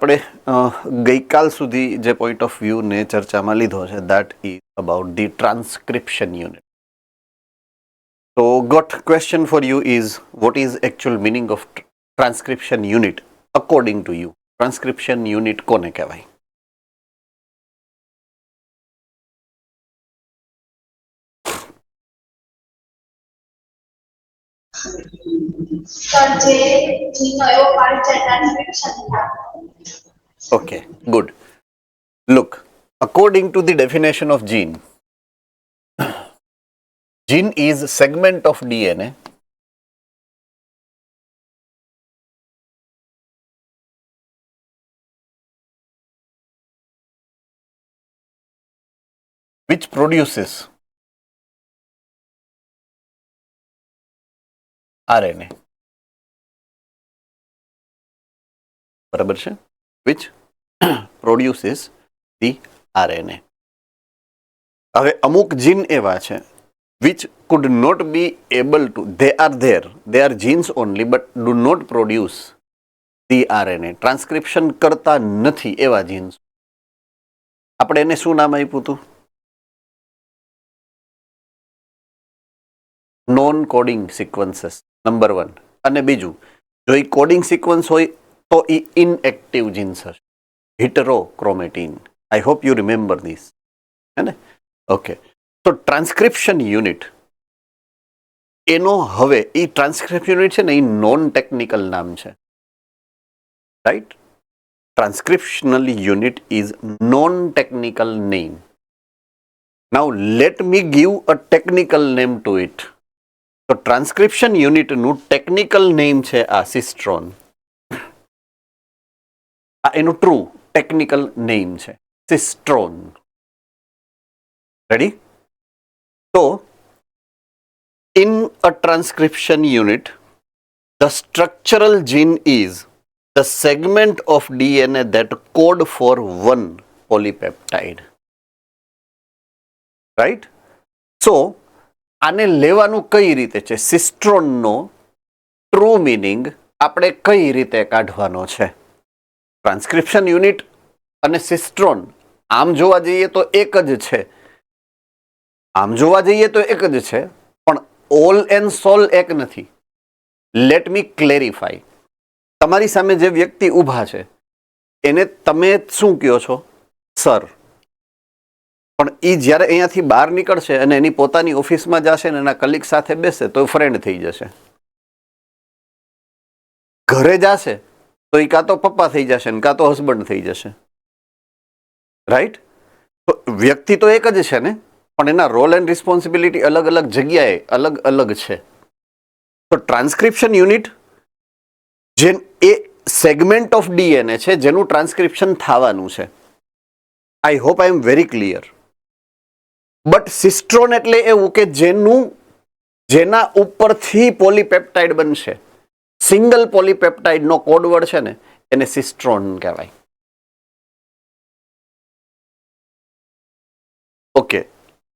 આપણે ગઈકાલ સુધી જે પોઈન્ટ ઓફ વ્યૂ ને ચર્ચામાં લીધો છે that is about the transcription unit. So got question for you is what is actual meaning of transcription unit according to you? Transcription unit કોને કહેવાય? Okay, good. Look, according to the definition of gene, gene is segment of DNA which produces RNA. બરાબર છે? Which produces the RNA. હવે અમુક જીન એવા છે which could not be able to, they are genes only but do not produce the RNA. Transcription કરતા નથી એવા jeans. આપણે એને શું નામ આપ્યું હતું? Non coding sequences, number 1. અને બીજું, જો એ કોડિંગ સિક્વન્સ હોય તો એ ઇનએક્ટિવ જીન્સ હશે, heterochromatin. I hope you remember this, હે ને? ઓકે, તો ટ્રાન્સક્રિપ્શન યુનિટ એનો હવે એ ટ્રાન્સક્રિપ્શન યુનિટ છે ને એ નોન ટેકનિકલ નામ છે, right? Transcriptional unit is non technical name. Now let me give a technical name to it. તો ટ્રાન્સક્રિપ્શન યુનિટનું ટેકનિકલ નેમ છે આ સિસ્ટ્રોન. આ એનું ટ્રુ ટેકનિકલ નેમ છે, સિસ્ટ્રોન. રેડી? તો in a transcription unit, the structural gene is the segment of DNA that code for one polypeptide. Right? So, આને લેવાનું કઈ રીતે છે? સિસ્ટ્રોનનો ટ્રુ મિનિંગ આપણે કઈ રીતે કાઢવાનો છે? ટ્રાન્સક્રિપ્શન યુનિટ અને સિસ્ટ્રોન આમ જોવા જઈએ તો એક જ છે, પણ ઓલ એન્ડ સોલ એક નથી. Let me clarify. તમારી સામે જે વ્યક્તિ ઊભા છે એને તમે શું કહો છો? સર. પણ એ જ્યારે અહીંયાથી બહાર નીકળશે અને એની પોતાની ઓફિસમાં જશે ને એના કલીગ સાથે બેસે તો ફ્રેન્ડ થઈ જશે. ઘરે જશે તો એ કાં તો પપ્પા થઈ જશે ને કાં તો હસબન્ડ થઈ જશે, રાઈટ? તો વ્યક્તિ તો એક જ છે ને, પણ એના રોલ એન્ડ રિસ્પોન્સિબિલિટી અલગ અલગ જગ્યાએ અલગ અલગ છે. તો ટ્રાન્સક્રિપ્શન યુનિટ જે એ સેગમેન્ટ ઓફ ડીએનએ છે જેનું ટ્રાન્સક્રિપ્શન થવાનું છે. I hope I am very clear. But cistron એટલે એવું કે જેના ઉપરથી પોલીપેપ્ટાઇડ બનશે. સિંગલ પોલીપેપ્ટાઇડનો કોડવર્ડ છે ને એને સિસ્ટ્રોન કહેવાય. ઓકે,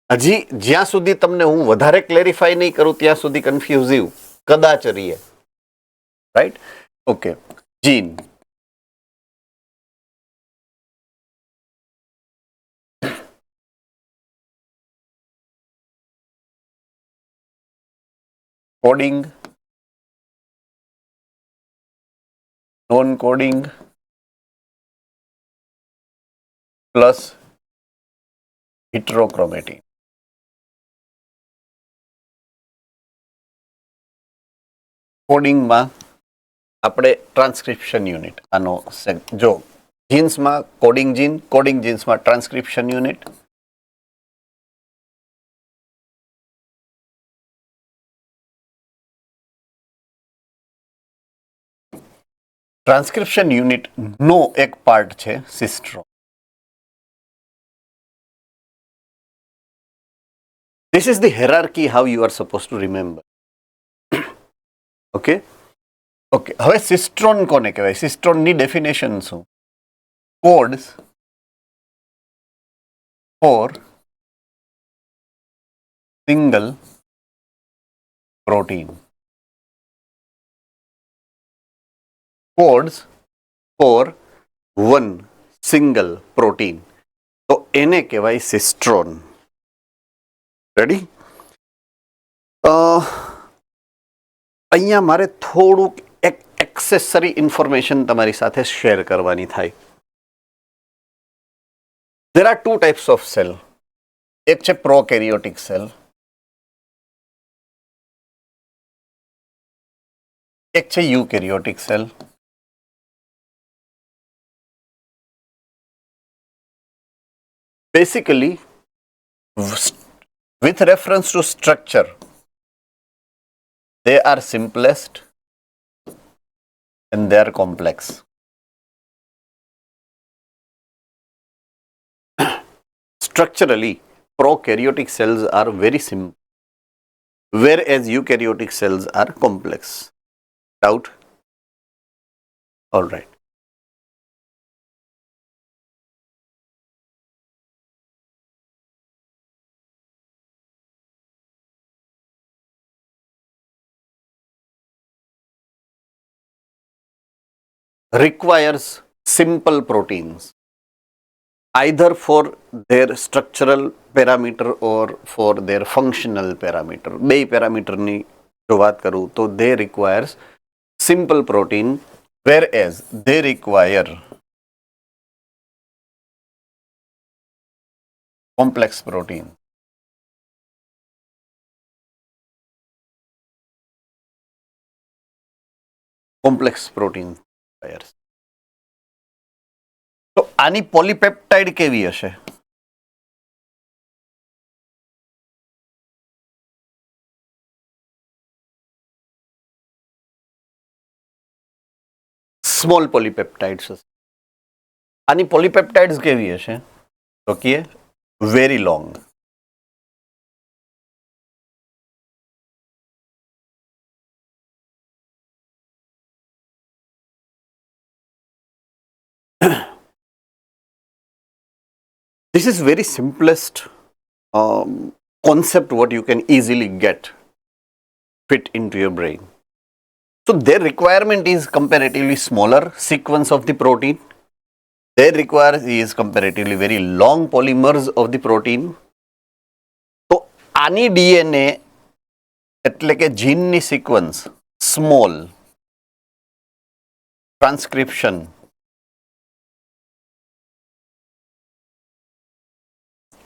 હજી જ્યાં સુધી તમને હું વધારે ક્લેરિફાઈ નહીં કરું ત્યાં સુધી કન્ફ્યુઝિવ કદાચ રહીએ, right? Okay, gene. Coding, non coding plus heterochromatin. કોડિંગમાં આપણે ટ્રાન્સક્રિપ્શન યુનિટ આનો જો જીન્સમાં કોડિંગ જીન્સમાં ટ્રાન્સક્રિપ્શન યુનિટ. ટ્રાન્સક્રિપ્શન યુનિટ નો એક પાર્ટ છે cistron. This is the hierarchy how you are supposed to remember. Okay, okay. હવે સિસ્ટ્રોન કોને કહેવાય? સિસ્ટ્રોનની ડેફિનેશન શું? Codes for single protein. Codes for one single protein, તો એને કહેવાય સિસ્ટ્રોન. રેડી? અહીંયા મારે થોડુંક એક એક્સેસરી ઇન્ફોર્મેશન તમારી સાથે શેર કરવાની થાય. There are two types of cell. એક છે પ્રોકેરિયોટિક સેલ, એક છે eukaryotic cell. Basically, with reference to structure, they are simplest and they are complex. Structurally, prokaryotic cells are very simple, whereas eukaryotic cells are complex. Doubt? All right. Requires simple proteins, either for their structural parameter or for their functional parameter. બે પેરામીટરની જો વાત કરું તો they requires simple protein, whereas they require complex protein. Complex protein requires. તો આની polypeptide કેવી હશે? Small પોલીપેપ્ટાઇડ્સ હશે. આની પોલીપેપ્ટાઇડ્સ કેવી હશે? તો કે very long. This is very simplest concept what you can easily get fit into your brain. So their requirement is comparatively smaller sequence of the protein. They require is comparatively very long polymers of the protein. તો આની DNA એટલે કે જીનની sequence small, transcription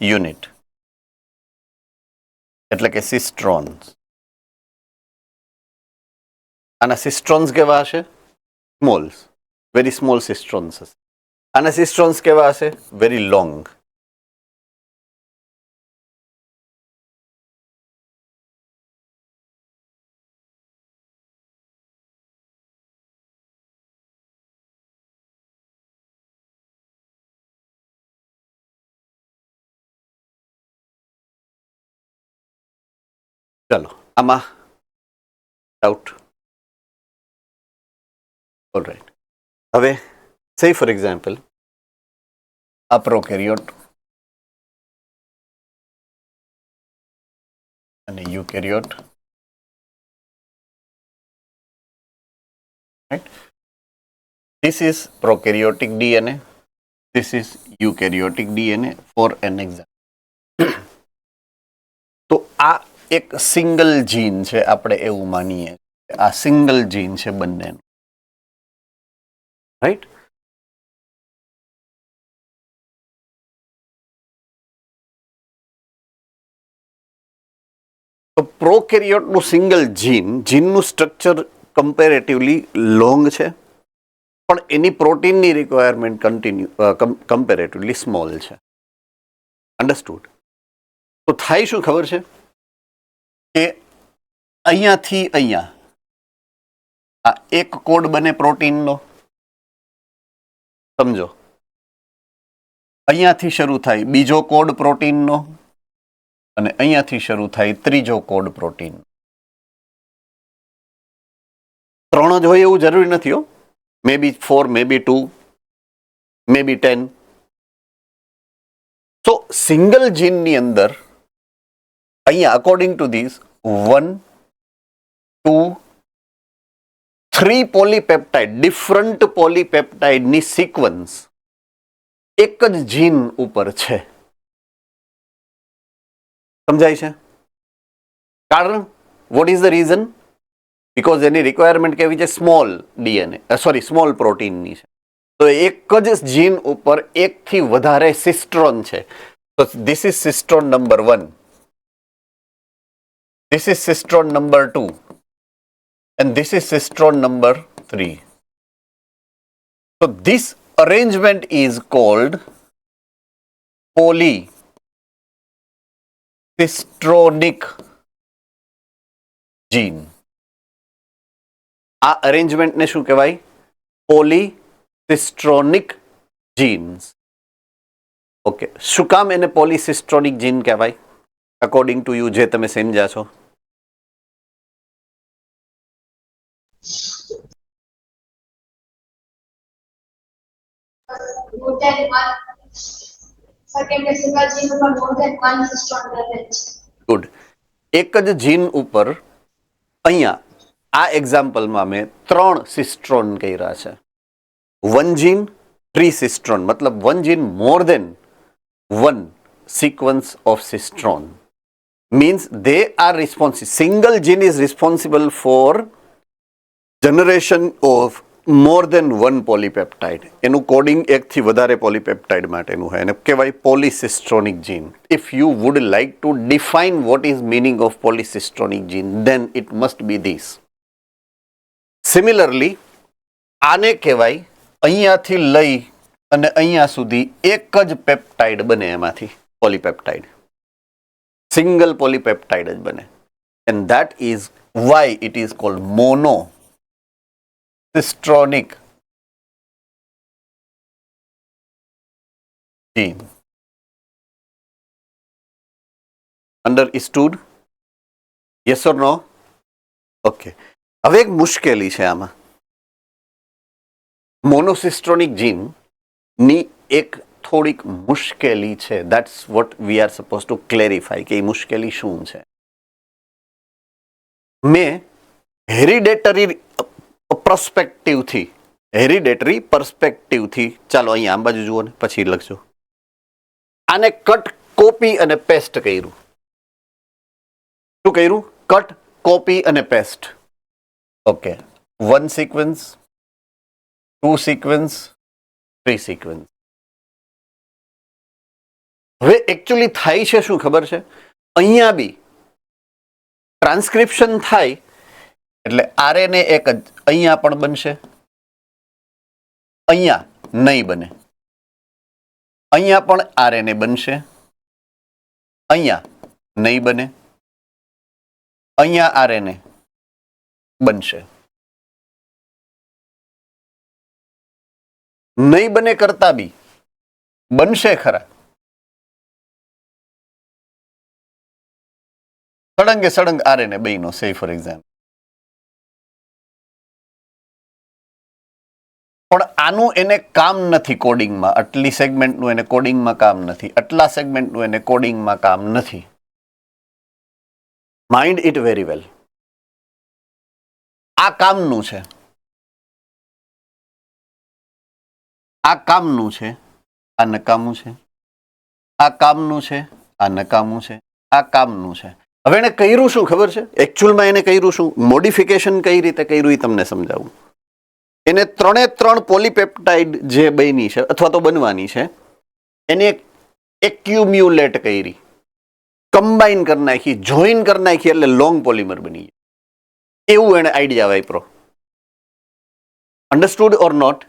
unit એટલે કે સિસ્ટ્રોન્સ. આના સિસ્ટ્રોન્સ કેવા હશે? સ્મોલ્સ, very small સિસ્ટ્રોન્સ હશે. આના સિસ્ટ્રોન્સ કેવા હશે? Very long. ચાલો આમાં ડાઉટ? ઓલરાઈટ. હવે say for example a prokaryote and a eukaryote, right? This is prokaryotic DNA, this is eukaryotic DNA for an example. તો આ એક સિંગલ જીન છે, આપણે એવું માનીએ આ સિંગલ જીન છે બંનેનું, રાઈટ? તો પ્રોકેરિયોટનું સિંગલ જીનનું સ્ટ્રક્ચર કમ્પેરેટિવલી લોંગ છે, પણ એની પ્રોટીનની રિક્વાયરમેન્ટ કમ્પેરેટિવલી સ્મોલ છે. અન્ડરસ્ટુડ? તો થાય શું ખબર છે કે અહીંયાથી અહીંયા આ એક કોડ બને પ્રોટીનનો, સમજો. અહીંયાથી શરૂ થાય બીજો કોડ પ્રોટીનનો અને અહીંયાથી શરૂ થાય ત્રીજો કોડ પ્રોટીન. 3 જ હોય એવું જરૂરી નથી હો. મે બી 4, મે બી 2, મે બી 10. તો સિંગલ જીનની અંદર અહીંયા according to this 1, 2, 3 polypeptide, different પોલીપેપ્ટાઇડની સિક્વન્સ એક જ જીન ઉપર છે. સમજાય છે? કારણ what is the reason? Because એની રિક્વાયરમેન્ટ કેવી છે? સ્મોલ ડીએનએ, સ્મોલ પ્રોટીનની છે. તો એક જ જીન ઉપર એકથી વધારે સિસ્ટ્રોન છે. તો this is cistron number 1, this is cistron number 2 and this is cistron number 3. So this arrangement is called polycistronic gene. આ અરેન્જમેન્ટ ને શું કહેવાય? પોલીસિસ્ટ્રોનિક જીન્સ. ઓકે, શું કામ એને પોલીસિસ્ટ્રોનિક જીન કહેવાય અકોર્ડિંગ ટુ યુ, જે તમે સમજ્યા છો? More than one certain single gene over more than one cistron present. Good. એક જ જીન ઉપર અહીંયા આ એક્ઝામ્પલમાં મેં 3 સિસ્ટ્રોન કર્યા છે. 1 જીન 3 સિસ્ટ્રોન, મતલબ 1 જીન મોર દેન 1 sequence of cistron means they are responsible. Single gene is responsible for generation of more than one polypeptide. એનું કોડિંગ એકથી વધારે પોલીપેપ્ટાઇડ માટેનું હોય એને કહેવાય polycistronic gene. If you would like to define what is meaning of polycistronic gene, then it must be this. Similarly આને કહેવાય અહીંયાથી લઈ અને અહીંયા સુધી એક જ પેપ્ટાઇડ બને, એમાંથી પોલીપેપ્ટાઇડ, સિંગલ પોલીપેપ્ટાઇડ જ બને. And that is why it is called monocistronic gene. Understood? Yes or no? Okay. હવે એક મુશ્કેલી છે આમાં. મોનોસિસ્ટ્રોનિક જીન ની એક થોડીક મુશ્કેલી છે. That's what we are suppose two clarify કે એ મુશ્કેલી શું છે. મેં હેરિડેટરી પર્સ્પેક્ટિવથી ચાલો અહીંયા આમ બાજુ જુઓ ને પછી લખજો. આને કટ, કોપી અને પેસ્ટ કર્યું. શું કર્યું? કટ, કોપી અને paste. Okay, 1 sequence, 2 sequence, 3 sequence. હવે એકચ્યુઅલી થાય છે શું ખબર છે? અહીંયા બી ટ્રાન્સક્રિપ્શન થાય એટલે આરએનએ એક જ અહીંયા પણ બનશે, અહીંયા નહીં બને. અહીંયા પણ આરએનએ બનશે, અહીંયા નહીં બને, અહીંયા આરએનએ બનશે. નહીં બને કરતા બી બનશે ખરા. સળંગે સળંગ આરએનએ બન્યો, સે ફોર એક્ઝામ્પલ. પણ આનું એને કામ નથી કોડિંગમાં, આટલી સેગમેન્ટનું એને કોડિંગમાં કામ નથી, આટલા સેગમેન્ટનું એને કોડિંગમાં કામ નથી. Mind it very well. આ કામનું છે, આ કામનું છે, આ નકામું છે, આ કામનું છે, આ નકામું છે, આ કામનું છે. હવે એને કર્યું શું ખબર છે? એકચ્યુઅલમાં એને કર્યું શું, મોડિફિકેશન કઈ રીતે કર્યું એ તમને સમજાવું. એને 3 પોલીપેપ્ટાઇડ જે બની છે અથવા તો બનવાની છે એને એક્યુમ્યુલેટ કરી, કમ્બાઈન કરી નાખી, જોઈન કરી નાખી એટલે લોંગ પોલિમર બની ગયું. એવું એને આઈડિયા વાપરો. Understood or not?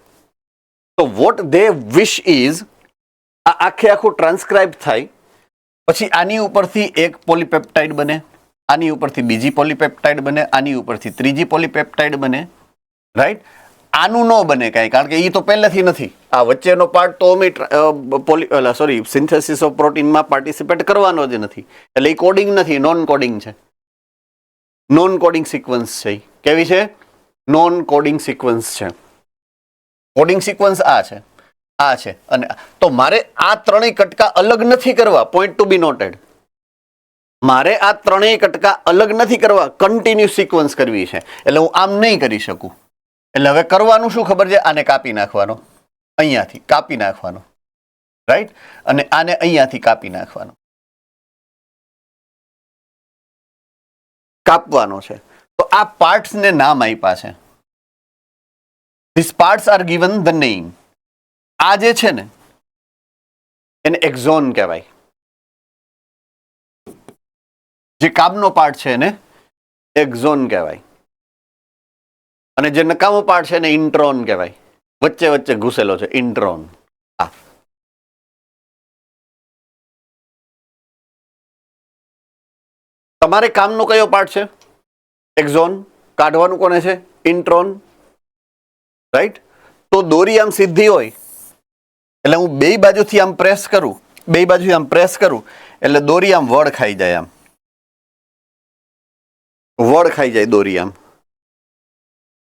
તો વોટ દે વિશ ઇઝ આ આખે આખું ટ્રાન્સક્રાઇબ થાય પછી આની ઉપરથી એક પોલીપેપ્ટાઇડ બને, આની ઉપરથી બીજી પોલીપેપ્ટાઇડ બને, આની ઉપરથી ત્રીજી પોલીપેપ્ટાઇડ બને, રાઈટ? આનું ન બને કાંઈ, કારણ કે એ તો પહેલેથી નથી. આ વચ્ચેનો પાર્ટ તો અમે સિન્થેસિસ ઓફ પ્રોટીનમાં પાર્ટિસિપેટ કરવાનો જ નથી, એટલે એ કોડિંગ નથી, નોન કોડિંગ છે. નોન કોડિંગ સિક્વન્સ છે. કેવી છે? નોન કોડિંગ સિક્વન્સ છે. કોડિંગ સિક્વન્સ આ છે, આ છે, અને તો મારે આ ત્રણેય કટકા અલગ નથી કરવા. પોઈન્ટ ટુ બી નોટેડ. મારે આ ત્રણેય કટકા અલગ નથી કરવા, કન્ટિન્યુ સિક્વન્સ કરવી છે. એટલે હું આમ નહીં કરી શકું. એટલે હવે કરવાનું શું ખબર છે? આને કાપી નાખવાનો, અહીંયાથી કાપી નાખવાનો, રાઈટ, અને આને અહીંયાથી કાપી નાખવાનો, કાપવાનો છે. તો આ પાર્ટ્સ ને નામ આપ્યા છે. This parts R given the name. આ જે છે ને એને એક્ઝોન કહેવાય. જે કામનો પાર્ટ છે એને એક્ઝોન કહેવાય, અને જે નકામો પાર્ટ છે એને ઇન્ટ્રોન કહેવાય. વચ્ચે વચ્ચે ઘૂસેલો છે ઇન્ટ્રોન. તમારે કામનો કયો પાર્ટ છે? એક્ઝોન. કાઢવાનું કોને છે? Intron, right. તો દોરી આમ સીધી હોય એટલે હું બે બાજુથી આમ પ્રેસ કરું, બે બાજુથી આમ પ્રેસ કરું એટલે દોરી આમ વળ ખાઈ જાય, આમ વળ ખાઈ જાય દોરી આમ.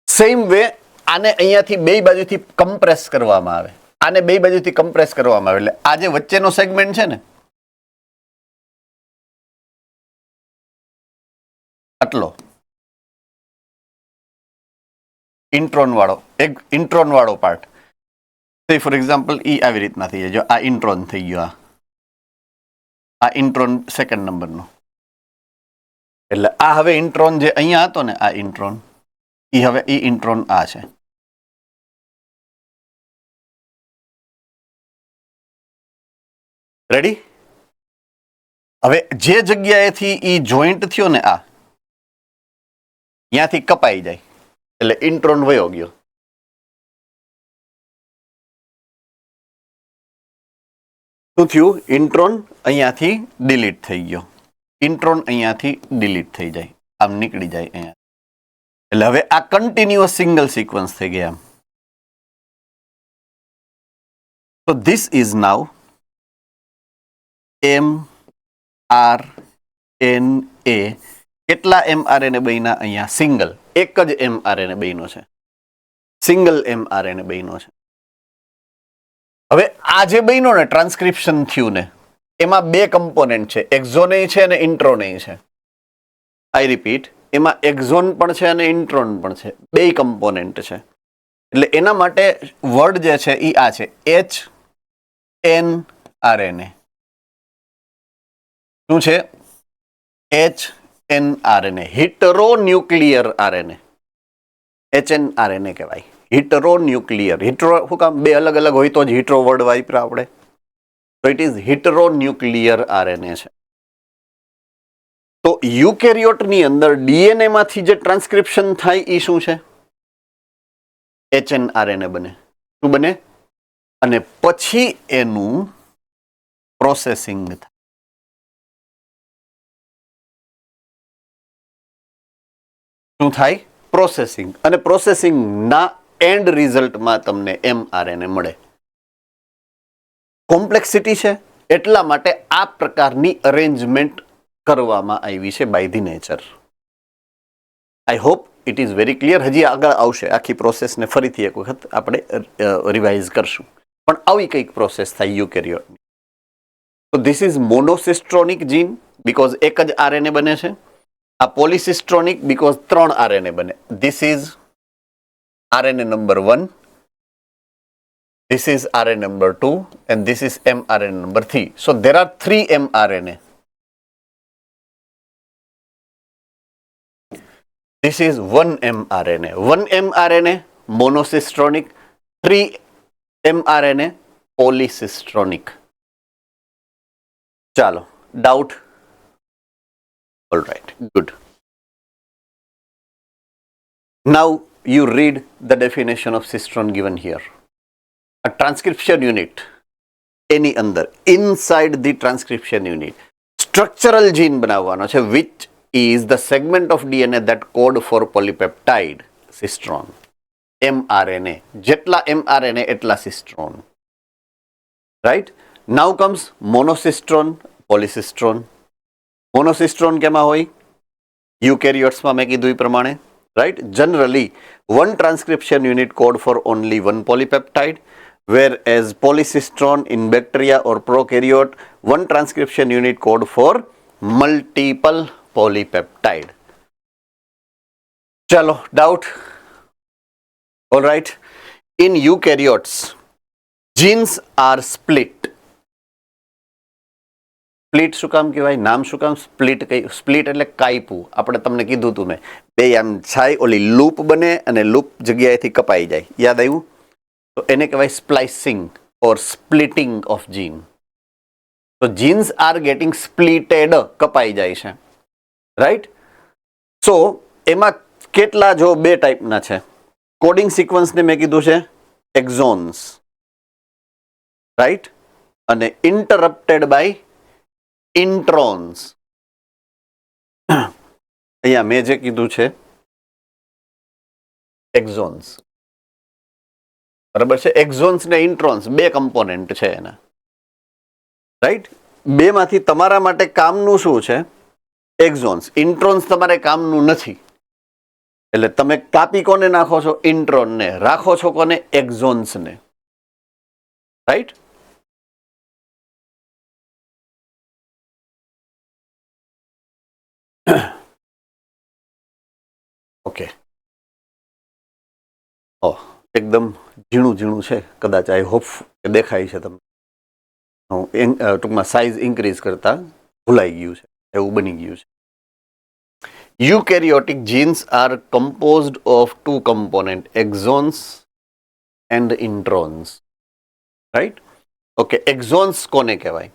સેમ વે આને અહીંયાથી બે બાજુથી કમ્પ્રેસ કરવામાં આવે, આને બે બાજુથી કમ્પ્રેસ કરવામાં આવે એટલે આ જે વચ્ચેનો સેગમેન્ટ છે ને આટલો ઇન્ટ્રોન વાળો, એક ઇન્ટ્રોન વાળો પાર્ટ, ફોર એક્ઝામ્પલ ઈ આવી રીતના થઈ જાય. જો આ ઇન્ટ્રોન થઈ ગયો, આ ઇન્ટ્રોન સેકન્ડ નંબરનો. એટલે આ હવે ઇન્ટ્રોન જે અહીંયા હતો ને, આ ઇન્ટ્રોન, ઈ હવે ઈ ઇન્ટ્રોન આ છે. રેડી? હવે જે જગ્યાએથી ઈ જોઈન્ટ થયો ને, આ ત્યાંથી કપાઈ જાય એટલે ઇન્ટ્રોન વયો ગયો. શું થયું? ઇન્ટ્રોન અહીંયાથી ડિલીટ થઈ ગયો, ઇન્ટ્રોન અહીંયાથી ડિલીટ થઈ જાય, આમ નીકળી જાય અહીંયા. એટલે હવે આ કન્ટિન્યુઅસ સિંગલ સિક્વન્સ થઈ ગયા. તો ધીસ ઇઝ નાઉ mRNA. કેટલા mRNA બન્યા અહીંયા? સિંગલ, એક જ mRNA બન્યો છે, સિંગલ mRNA બન્યો છે. હવે આ જે બન્યો ને ટ્રાન્સક્રિપ્શન થયું ને, એમાં બે કમ્પોનેન્ટ છે, એક્ઝોન છે અને ઇન્ટ્રોન છે. આઈ રિપીટ, એમાં એક્ઝોન પણ છે અને ઇન્ટ્રોન પણ છે, બે કમ્પોનેન્ટ છે. એટલે એના માટે વર્ડ જે છે એ આ છે, HNRNA. શું છે? HNRNA, હિટરોન્યુક્લિયર RNA. HNRNA કહેવાય, હિટરોન્યુક્લિયર. હિટરો શું કામ? બે અલગ અલગ હોય તો જ હિટરો વર્ડ વાપર્યા આપણે. તો ઇટ ઇઝ હિટરોન્યુક્લિયર RNA છે. તો યુકેરિયોટની અંદર ડીએનએ માંથી જે ટ્રાન્સક્રિપ્શન થાય એ શું છે? HNRNA બને. શું બને? અને પછી એનું પ્રોસેસિંગ થાય. શું થાય? પ્રોસેસિંગ. અને પ્રોસેસિંગના એન્ડ રિઝલ્ટમાં તમને mRNA મળે. કોમ્પ્લેક્સિટી છે એટલા માટે આ પ્રકારની અરેન્જમેન્ટ કરવામાં આવી છે by the nature. I hope it is very clear. હજી આગળ આવશે, આખી પ્રોસેસને ફરીથી એક વખત આપણે રિવાઇઝ કરશું. પણ આવી કંઈક પ્રોસેસ થાય યુકેરિયોટની. તો ધીસ ઇઝ મોનોસિસ્ટ્રોનિક જીન, બીકોઝ એક જ RNA બને છે. આ પોલિસિસ્ટ્રોનિક બીકોઝ 3 RNA બને. This is RNA number 1, this is RNA number 2, and this is mRNA number 3. So there are 3 mRNA. This is 1 mRNA. 1 mRNA monocistronic, 3 mRNA polycistronic. Chalo, doubt? All right, good. Now you read the definition of cistron given here. A transcription unit, એની અંદર inside the transcription unit structural gene બનાવવાનો છે, which is the segment of DNA that code for polypeptide cistron. mRNA, જેટલા mRNA એટલા cistron, right? Now comes monocistron, polycistron. monocistron કેમાં હોય? યુકેરિયોટ્સમાં મેં કીધું એ પ્રમાણે, right? Generally one transcription unit code for only one polypeptide, whereas polycistron in bacteria or prokaryote, one transcription unit code for multiple polypeptide. Chalo, doubt? All right. In eukaryotes, genes are split. Split શું કામ કહેવાય? નામ શું કામ split? Split એટલે કાપ્યું. આપણે તમને કીધું હતું મેં, બે આમ છાય ઓલી લૂપ બને અને લૂપ જગ્યાએથી કપાઈ જાય. યાદ આવ્યું? તો એને કહેવાય સ્પ્લાઇસિંગ ઓર સ્પ્લિટિંગ ઓફ જીન. તો જીન્સ આર ગેટિંગ સ્પ્લિટેડ, કપાઈ જાય છે. રાઈટ? સો એમાં કેટલા, જો બે ટાઈપના છે. કોડિંગ સિક્વન્સને મેં કીધું છે એક્ઝોન્સ, રાઈટ, અને ઇન્ટરપ્ટેડ બાય ઇન્ટ્રોન્સ. અહીંયા મેં જે કીધું છે એક્ઝોન્સ, બરાબર છે. એક્ઝોન્સ ને ઇન્ટ્રોન્સ બે કમ્પોનેન્ટ છે એના, રાઈટ. બે માંથી તમારા માટે કામનું શું છે? એક્ઝોન્સ. ઇન્ટ્રોન્સ તમારે કામનું નથી, એટલે તમે કાપી કોને નાખો છો? ઇન્ટ્રોન ને. રાખો છો કોને? એક્ઝોન્સ ને. રાઈટ? ઓકે. એકદમ ઝીણું ઝીણું છે, કદાચ આઈ હોપ કે દેખાય છે તમને. ટૂંકમાં સાઇઝ ઇન્ક્રીઝ કરતા ભૂલાઈ ગયું છે, એવું બની ગયું છે. Eukaryotic genes are composed of two components, exons and introns. Right? Okay, exons કોને કહેવાય?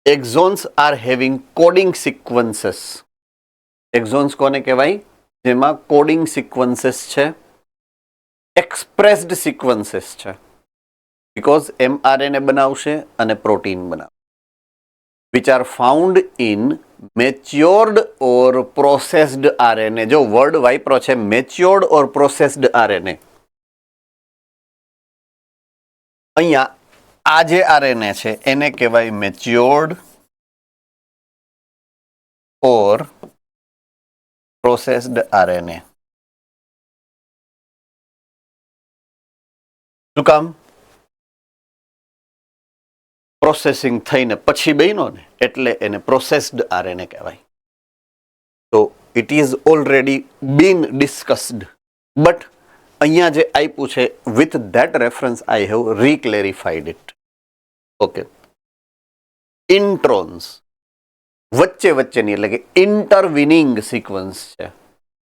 Exons are having coding sequences. Exons કોને કહેવાય? જેમાં કોડિંગ સિક્વન્સીસ છે, એક્સપ્રેસ્ડ સિક્વન્સીસ છે. બીકોઝ mRNA બનાવશે અને પ્રોટીન બનાવશે, which are found in matured or processed RNA. જો વર્ડ વાપરો છે matured or processed RNA. અહીંયા આ જે RNA છે એને કહેવાય matured or processed RNA. શું કામ? પ્રોસેસિંગ થઈને પછી બન્યો ને, એટલે એને પ્રોસેસ્ડ આરએનએ કહેવાય. તો it is already been discussed, but અહીંયા જે આપ્યું છે with that reference I have reclarified it. Okay. Introns વચ્ચે વચ્ચેની, એટલે કે ઇન્ટરવિનિંગ સિક્વન્સ છે,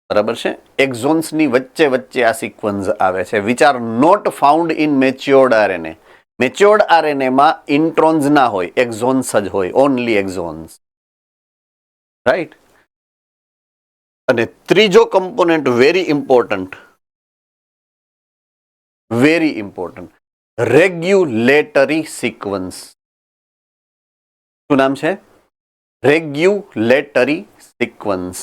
બરાબર છે. એક્ઝોન્સની વચ્ચે વચ્ચે આ સિક્વન્સ આવે છે, which are not found in matured RNA. Matured આરએનએમાં ઇન્ટ્રોન્સ ના હોય, એક્ઝોન્સ જ હોય, ઓનલી એક્ઝોન્સ. રાઈટ? અને ત્રીજો component very important, regulatory sequence. શું નામ છે? Regulatory sequence.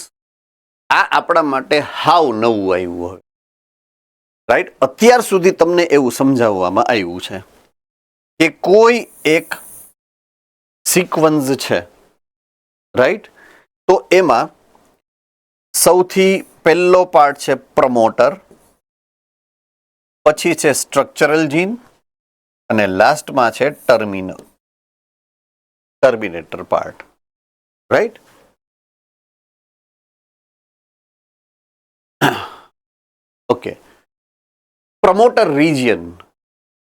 આ આપણા માટે હાવ નવું આવ્યું હોય. રાઈટ? અત્યાર સુધી તમને એવું સમજાવવામાં આવ્યું છે કે કોઈ એક સિક્વન્સ છે, રાઈટ, તો એમાં સૌથી પહેલો પાર્ટ છે પ્રમોટર, પછી છે સ્ટ્રક્ચરલ જીન અને લાસ્ટમાં છે terminator part. Right? Okay. Promoter region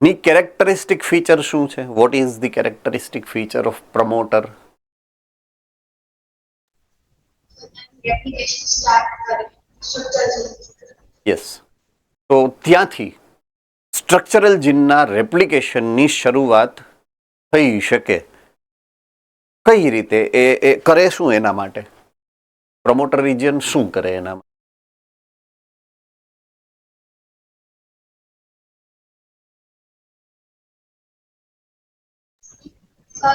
ની કેરેક્ટરિસ્ટિક ફીચર શું છે? What is the characteristic feature of promoter? Replication start કરે, structure change. યસ. તો ત્યાંથી સ્ટ્રક્ચરલ જીનના રેપ્લિકેશનની શરૂઆત થઈ શકે. કઈ રીતે? એ કરે શું? એના માટે પ્રમોટર રિજિયન શું કરે? એના The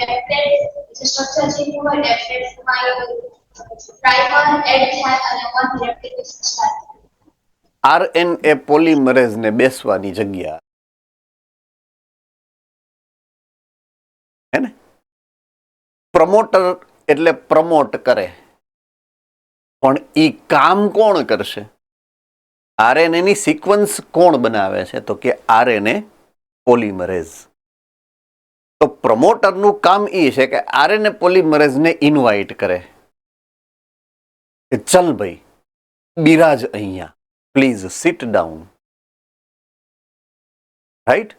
replicate structure change હોય, replicate માં primer add થાય અને one replication start. આરએનએ પોલિમરેઝને બેસવાની જગ્યા, હે ને? પ્રમોટર એટલે પ્રમોટ કરે, પણ ઈ કામ કોણ કરશે? આરએનએ ની સિક્વન્સ કોણ બનાવે છે? તો કે આરએનએ પોલિમરેઝ. તો પ્રમોટરનું કામ એ છે કે આરએનએ પોલિમરેઝને ઇન્વાઇટ કરે કે ચલ ભાઈ બિરાજ અહીંયા, પ્લીઝ સિટ ડાઉન. રાઈટ?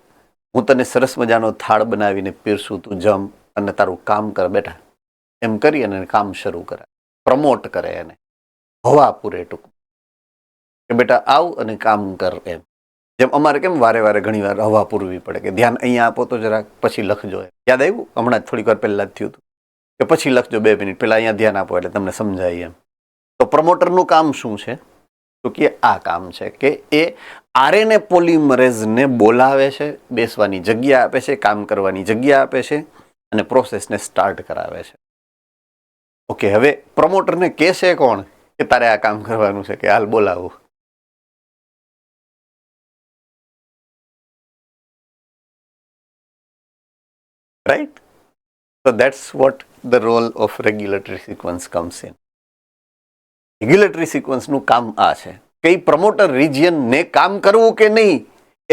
હું તને સરસ મજાનો થાળ બનાવીને પીરસું, તું જમ અને તારું કામ કર બેટા. એમ કરી અને કામ શરૂ કરે, પ્રમોટ કરે એને, હવા પૂરે ટૂંક કે બેટા આવ અને કામ કર એમ. જેમ અમારે કેમ વારે વારે ઘણી વાર હવા પૂરવી પડે કે ધ્યાન અહીંયા આપો તો જરાક પછી લખજો. યાદ આવ્યું? હમણાં જ થોડીક વાર પહેલા જ થયું હતું કે પછી લખજો 2 મિનિટ પહેલા, અહીંયા ધ્યાન આપો એટલે તમને સમજાય એમ. તો પ્રમોટરનું કામ શું છે? તો કે આ કામ છે કે એ આરએનએ પોલિમરેઝને બોલાવે છે, બેસવાની જગ્યા આપે છે, કામ કરવાની જગ્યા આપે છે અને પ્રોસેસને સ્ટાર્ટ કરાવે છે. ઓકે, હવે પ્રમોટરને કહેશે કોણ કે તારે આ કામ કરવાનું છે કે હાલ બોલાવું? Right? So that's what the role of regulatory sequence comes in. Regulatory સિક્વન્સનું કામ આ છે કે પ્રમોટર રિજિયનને કામ કરવું કે નહીં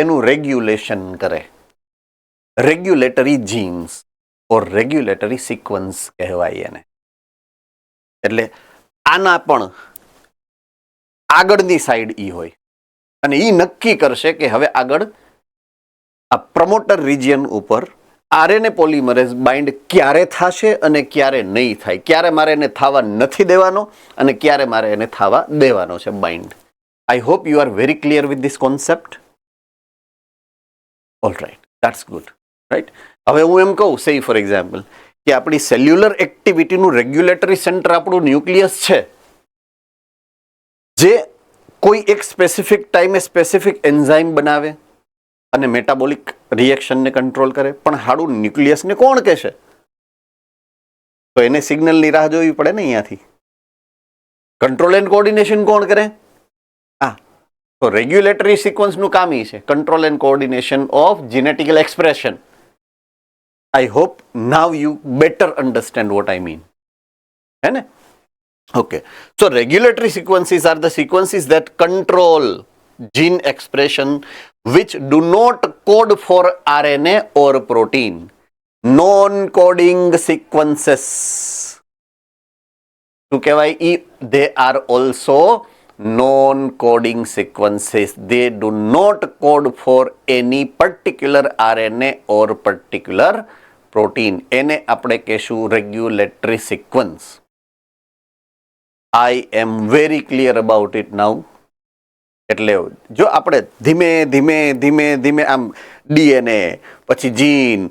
એનું રેગ્યુલેશન કરે. રેગ્યુલેટરી જીન્સ ઓર રેગ્યુલેટરી સિક્વન્સ કહેવાય એને. એટલે આના પણ આગળની સાઈડ ઈ હોય અને ઈ નક્કી કરશે કે હવે આગળ આ પ્રમોટર રિજિયન ઉપર આરએનએ પોલિમરેઝ બાઇન્ડ ક્યારે થશે અને ક્યારે નહીં થાય, ક્યારે મારે એને થવા નથી દેવાનો અને ક્યારે મારે એને થવા દેવાનો છે bind. I hope you are very clear with this concept. All right, that's good. Right? હવે હું એમ કહું, સે ફોર એક્ઝામ્પલ, કે આપણી સેલ્યુલર એક્ટિવિટીનું રેગ્યુલેટરી સેન્ટર આપણું ન્યુક્લિયસ છે, જે કોઈ એક સ્પેસિફિક ટાઈમે સ્પેસિફિક એન્ઝાઇમ બનાવે અને મેટાબોલિક રિએક્શનને કંટ્રોલ કરે. પણ હાડું ન્યુક્લિયસને કોણ કહેશે? તો એને સિગ્નલની રાહ જોવી પડે ને અહીંયાથી. કંટ્રોલ એન્ડ કોઓર્ડિનેશન કોણ કરે? તો રેગ્યુલેટરી સિક્વન્સનું કામ એ છે, control and coordination of genetical expression. I hope now you better understand what I mean. હે ને? Okay, so regulatory sequences are the sequences that control gene expression which do not code for RNA or protein. Non-coding sequences. શું કહેવાય? They are also non-coding sequences. They do not code for any particular RNA or particular protein. એને આપણે કહેશું regulatory sequence. I am very clear about it now. એટલે જો આપણે ધીમે ધીમે ધીમે ધીમે આમ ડીએનએ, પછી જીન,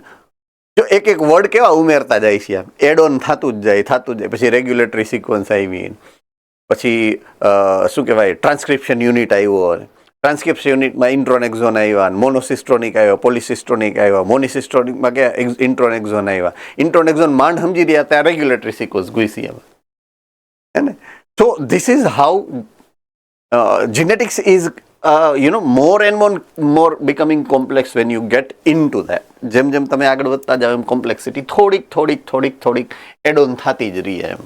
જો એક એક વર્ડ કેવા ઉમેરતા જાય છે, આમ એડ ઓન થતું જ જાય. પછી રેગ્યુલેટરી સિક્વન્સ આવી, પછી શું કહેવાય, ટ્રાન્સક્રિપ્શન યુનિટ આવ્યો, ટ્રાન્સક્રિપ્શન યુનિટમાં ઇન્ટ્રોન એક્ઝોન આવ્યા, મોનોસિસ્ટ્રોનિક આવ્યો, પોલિસિસ્ટ્રોનિક આવ્યા, મોનિસિસ્ટ્રોનિકમાં કે ઇન્ટ્રોન એક્ઝોન આવ્યા. ઇન્ટ્રોન એક્ઝોન માંડ સમજી રહ્યા ત્યાં રેગ્યુલેટરી સિક્વન્સ ઘૂસી આવે. હે ને? So this is how genetics is more and more becoming complex when you get into that. જેમ જેમ તમે આગળ વધતા જાવ એમ કોમ્પ્લેક્સિટી થોડીક એડ ઓન થતી જ રહી એમ.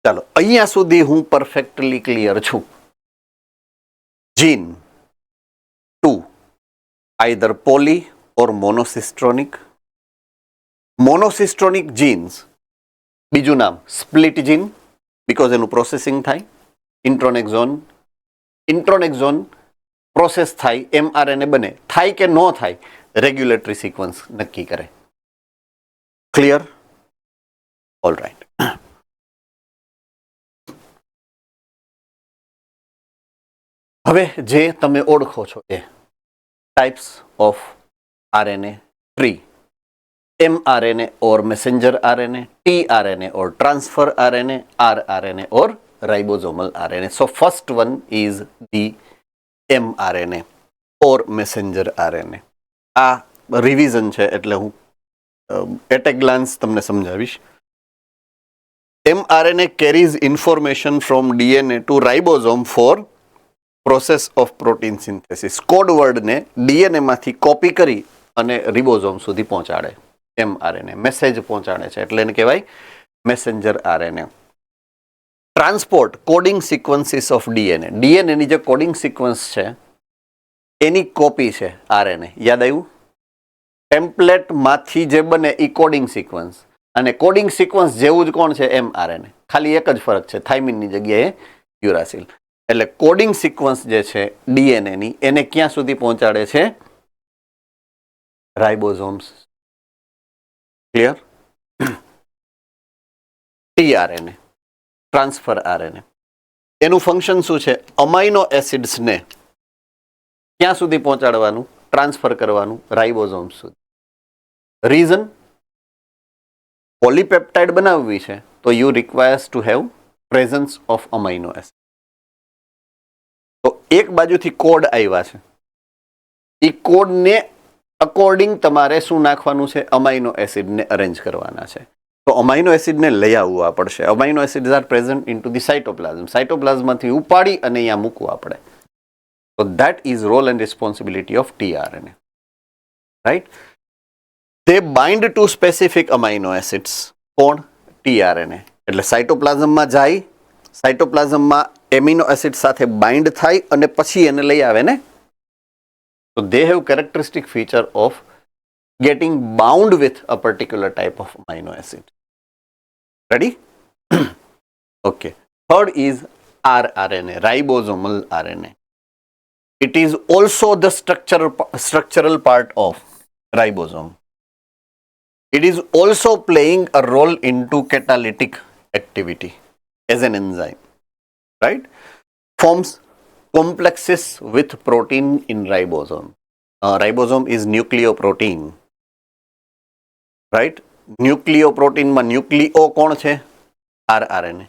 ચાલો, અહીંયા સુધી હું પરફેક્ટલી ક્લિયર છું. જીન 2 either poly or monocystronic. Monocystronic genes, બીજું નામ સ્પ્લિટ જીન, બીકોઝ એનું પ્રોસેસિંગ થાય. ઇન્ટ્રોન એક્ઝોન પ્રોસેસ થાય, એમઆરએનએ બને, થાય કે ન થાય રેગ્યુલેટરી સિક્વન્સ નક્કી કરે. ક્લિયર? All right. હવે જે તમે ઓળખો છો એ types of RNA three: mRNA or messenger RNA, tRNA or transfer RNA, rRNA or ribosomal RNA. So first one is the mRNA or messenger RNA. આ રિવિઝન છે એટલે હું એટ એ ગ્લાન્સ તમને સમજાવીશ. mRNA carries information from DNA to ribosome for process of protein synthesis. Code વર્ડને DNA માંથી copy કરી અને રિબોઝોમ સુધી પહોંચાડે. mRNA મેસેજ પહોંચાડે છે એટલે એને કહેવાય messenger RNA. Transport coding sequences of DNA. ડીએનએની જે કોડિંગ સિક્વન્સ છે એની કોપી છે આરએનએ. યાદ આવ્યું? ટેમ્પલેટમાંથી જે બને એ કોડિંગ સિક્વન્સ. અને કોડિંગ સિક્વન્સ જેવું જ કોણ છે mRNA, ખાલી એક જ ફરક છે, થાઇમિનની જગ્યાએ યુરાસિલ. એટલે કોડિંગ સિક્વન્સ જે છે DNA ની એને ક્યાં સુધી પહોંચાડે છે? રાઇબોઝોમ્સ. ક્લિયર? tRNA, ટ્રાન્સફર RNA, એનું ફંક્શન શું છે? અમાઇનો એસિડ્સને ક્યાં સુધી પહોંચાડવાનું? ટ્રાન્સફર કરવાનું રાઇબોઝોમ્સ સુધી. રીઝન? પોલીપેપ્ટાઇડ બનાવવી છે તો you requires to have presence of amino acid. તો એક બાજુથી કોડ આવ્યા છે, એ કોડને અકોર્ડિંગ તમારે શું નાખવાનું છે? અમાઇનો એસિડને અરેન્જ કરવાના છે. તો અમાઇનો એસિડને લઈ આવવા પડશે. Amino acid are present in to the cytoplasm. સાઇટોપ્લાઝમમાંથી ઉપાડી અને અહીંયા મૂકવા પડે. તો that is role and responsibility of tRNA. રાઈટ? they bind to specific amino acids. કોણ? tRNA. એટલે સાઇટોપ્લાઝમમાં જાય, સાઇટોપ્લાઝમમાં એમિનો એસિડ સાથે બાઇન્ડ થાય અને પછી એને લઈ આવે ને. તો they have characteristic feature of getting bound with a particular type of amino acid. Ready? Okay. Third is rRNA, ribosomal RNA. It is also the structural part of ribosome. It is also playing a role into catalytic activity as an enzyme, right? Forms complexes with protein in ribosome. Ribosome is nucleoprotein, right? Nucleoprotein માં Nucleo કોણ છે? rRNA.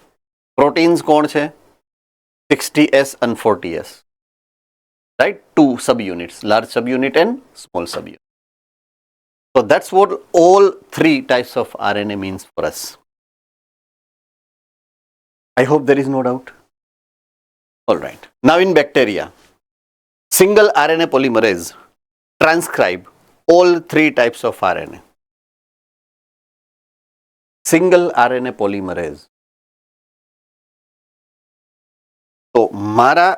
Proteins કોણ છે? 60S and 40S, right? Two subunits, large subunit and small subunit. So that's what all three types of RNA means for us. I hope there is no doubt. All right. Now in bacteria, single RNA polymerase transcribe all three types of RNA. Single RNA polymerase. તો મારા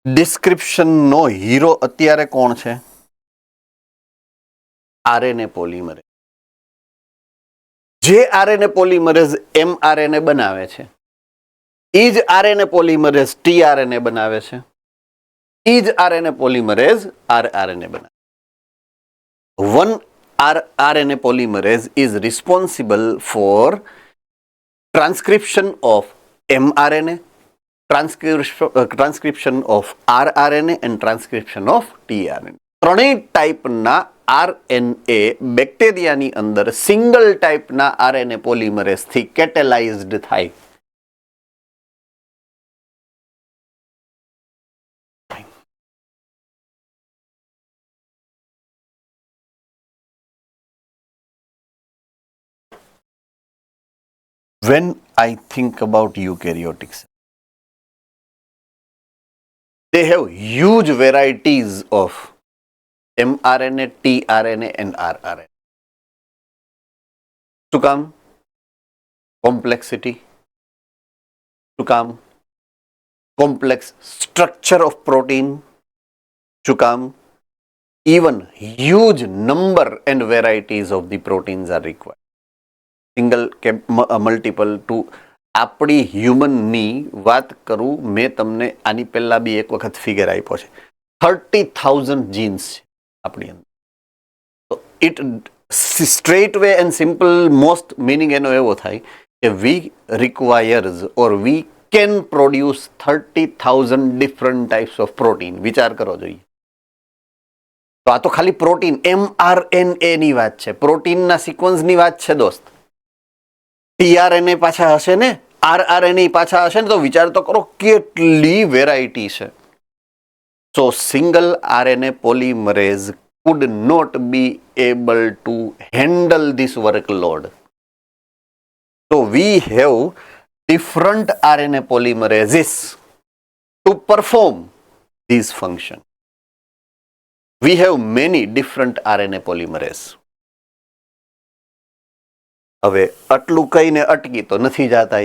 description નો hero અત્યારે કોણ છે? RNA polymerase. જે RNA polymerase mRNA બનાવે છે, એ જ RNA polymerase tRNA બનાવે છે, એ જ RNA પોલિમરેઝ rRNA બનાવે. One rRNA polymerase is responsible for transcription of mRNA, transcription of rRNA and transcription of tRNA. ત્રણેય ટાઈપના RNA બેક્ટેરિયાની અંદર સિંગલ ટાઈપના RNA પોલિમરેઝથી કેટેલાઇઝ્ડ થાય. When I think about eukaryotic cells, they have huge varieties of mRNA, tRNA and rRNA. શું કામ? Complexity. શું કામ? Complex structure of protein. શું કામ? Even huge number and varieties of the proteins are required. Single, multiple to આપણી હ્યુમનની વાત કરું, મેં તમને આની પહેલા બી એક વખત ફિગર આપ્યો છે. 30,000 જીન્સ છે આપણી અંદર. તો it straight way and simple most meaning એનો એવો થાય કે we requires or we can produce 30,000 different types of protein. વિચાર કરો જોઈએ. તો આ તો ખાલી પ્રોટીન mRNA ની વાત છે, પ્રોટીનના સિક્વન્સની વાત છે દોસ્ત. tRNA પાછા હશે ને, rRNA પાછા હશે ને, તો વિચાર તો કરો કેટલી વેરાયટી છે. So single RNA polymerase could not be able to handle this workload. So we have different RNA polymerases to perform these functions. We have many different RNA polymerase. હવે આટલું કહીને અટકી તો નથી જાતા.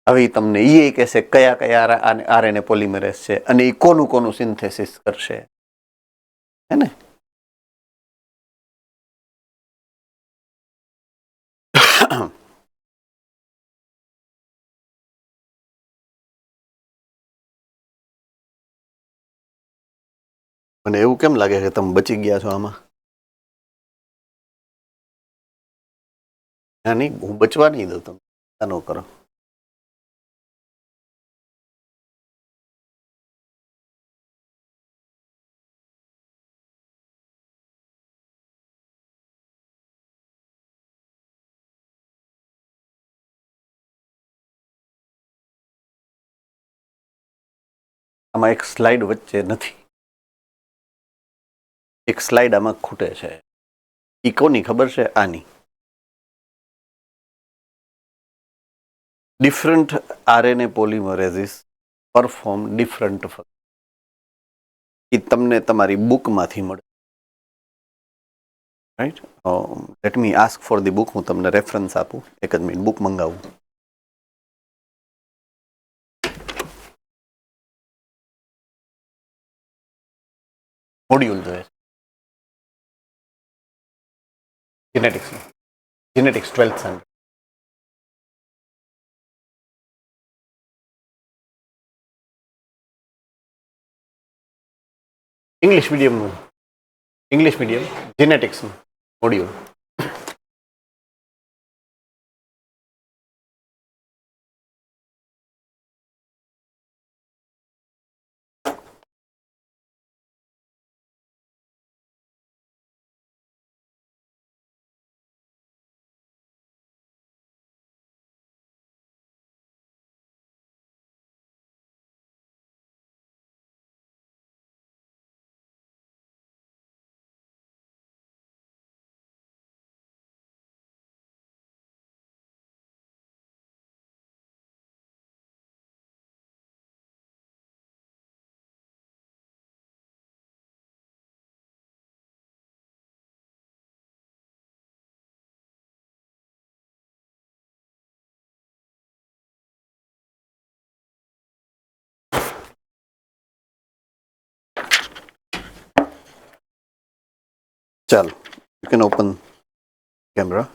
હવે તમને એ કહેશે કયા કયા RNA પોલિમરેઝ છે અને એ કોનું કોનું સિન્થેસિસ કરશે, હે ને? મને એવું કેમ લાગે કે તમે બચી ગયા છો આમાં? ના નહીં, હું બચવા નહીં દઉં, તમે ચિંતા ન કરો. આમાં એક સ્લાઇડ વચ્ચે નથી, એક સ્લાઇડ આમાં ખૂટે છે. ઈ કોની ખબર છે? આની. Different RNA polymerases perform different. એ તમને તમારી બુકમાંથી મળે. Right, let me ask for the book. હું તમને રેફરન્સ આપું. એક જ મિનિટ, બુક મંગાવું. મોડ્યુલ જોઈએ genetics, genetics 12th standard. English મીડિયમનું, ઇંગ્લિશ મીડિયમ જીનેટિક્સનું મોડ્યુલ. ચાલો, you can open camera.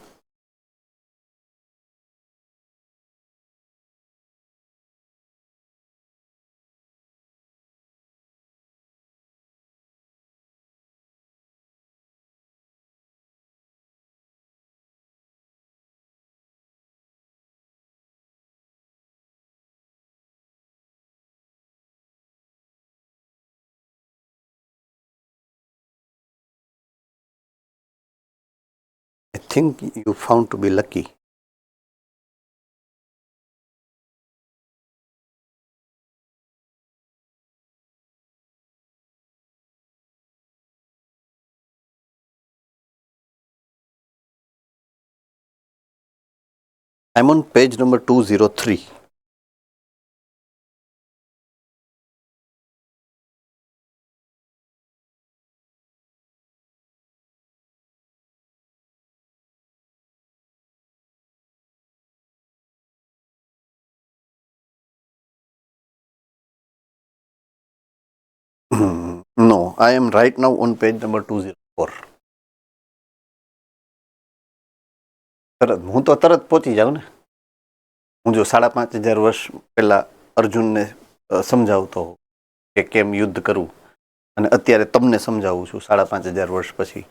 I think you found to be lucky. I'm on page number 203. No, I am right now on page number 204. તરત હું તો તરત પહોંચી જાઉં ને. હું જો 5,500 વર્ષ પહેલા અર્જુનને સમજાવતો હોઉં કે કેમ યુદ્ધ કરવું, અને અત્યારે તમને સમજાવું છું 5,500 વર્ષ પછી,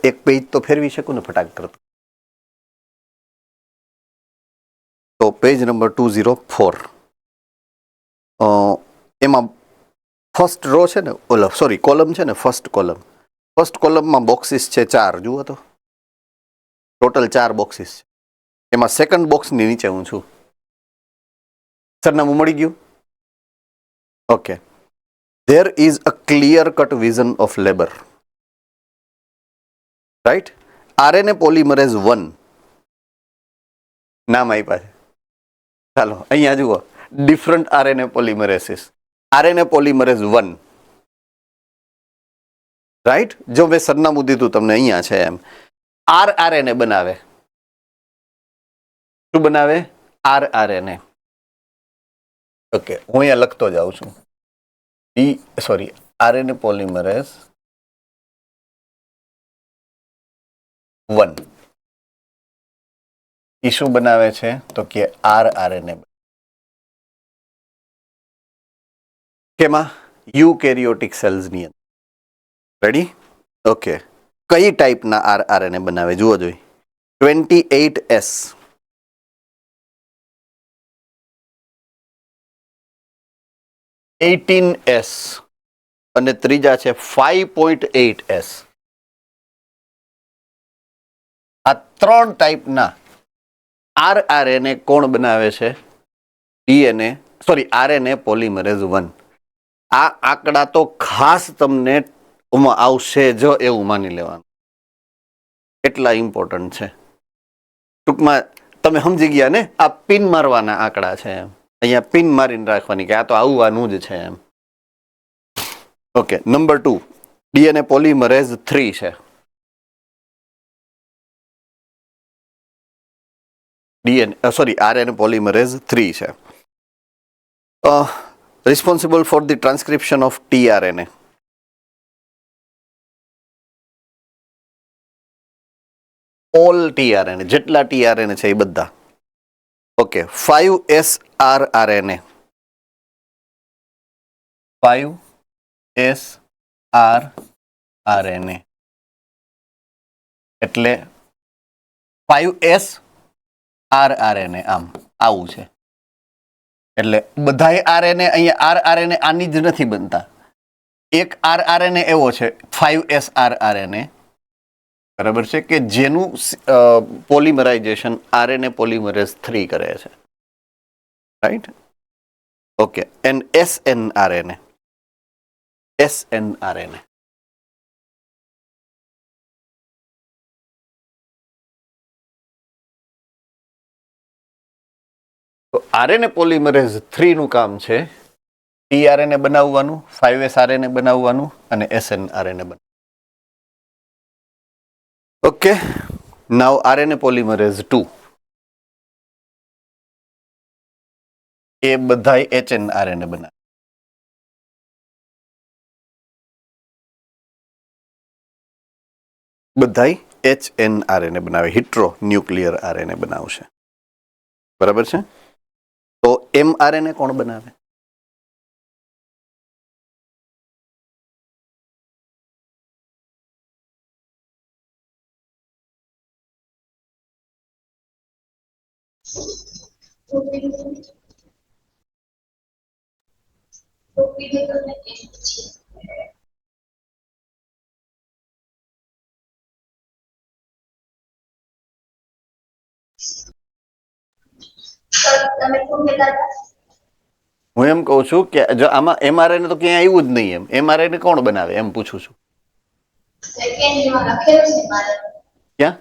એક પેજ તો ફેરવી શકું ને ફટાક કરતો. તો પેજ નંબર 204, એમાં ફર્સ્ટ રો છે ને, સોરી કોલમ છે ને, ફર્સ્ટ કોલમમાં બોક્સીસ છે 4. જુઓ તો ટોટલ 4 બોક્સીસ છે. એમાં સેકન્ડ બોક્સની નીચે હું છું. સરનામું મળી ગયું? Okay. There is a clear cut vision of labour. Right. RNA polymerase 1 નામ આપ્યા છે. ચાલો અહીંયા જુઓ, different RNA polymerases. RNA polymerase 1, right. જો મેં સરનામું દીધું તમને અહીંયા છે એમ. આરઆરએનએ બનાવે. શું બનાવે? આરઆરએનએ. ઓકે, હું અહીંયા લખતો જાઉં છું. આરએનએ પોલિમરેઝ 1 એ શું બનાવે છે? તો કે આરઆરએનએ. કેમાં? યુકેરિયોટિક સેલ્સની અંદર. રેડી? ઓકે. કઈ ટાઈપના આરઆરએનએ બનાવે જુઓ જોઈ. 28S, 18S અને ત્રીજા છે 5.8S. આ ત્રણ ટાઈપના આરઆરએનએ કોણ બનાવે છે? DNA RNA polymerase 1. આ આંકડા તો ખાસ તમને આવશે જ એવું માની લેવાનું, એટલા ઇમ્પોર્ટન્ટ છે. ટૂંકમાં તમે સમજી ગયા ને, આ પિન મારવાના આંકડા છે એમ. અહીંયા પિન મારીને રાખવાની કે આ તો આવવાનું જ છે એમ. ઓકે. નંબર 2 ડીએનએ પોલિમરેઝ 3 છે. આરએનએ પોલિમરેઝ 3 છે. Responsible for the transcription of tRNA. All tRNA, જેટલા ટીઆરએનએ છે એ બધા. ઓકે. 5SRRNA, 5SRRNA એટલે 5SRRNA આવું છે. એટલે બધાય આરએનએ અહીંયા આરઆરએનએ આની જ નથી બનતા. એક આરઆરએનએ એવો છે 5SRRNA, બરાબર છે, કે જેનું પોલિમરાઇઝેશન આરએનએ પોલિમરેઝ 3 કરે છે. Right? Okay. And SNRNA, SNRNA તો આરએનએ પોલિમરેઝ 3 નું કામ છે ટીઆરએનએ બનાવવાનું, 5SRNA બનાવવાનું અને SNRNA બનાવવાનું. ઓકે. નાઉ આરએનએ પોલિમરેઝ 2 એ બધાય HNRNA બનાવે. બધાય HNRNA બનાવે, હિટ્રો ન્યુક્લિયર આરએનએ બનાવશે. બરાબર છે? તો mRNA કોણ બનાવે? હું એમ કહું છું કે જો આમાં mRNA તો ક્યાંય આવ્યું જ નહીં, એમ mRNA કોણ બનાવે એમ પૂછું છું. ક્યાં?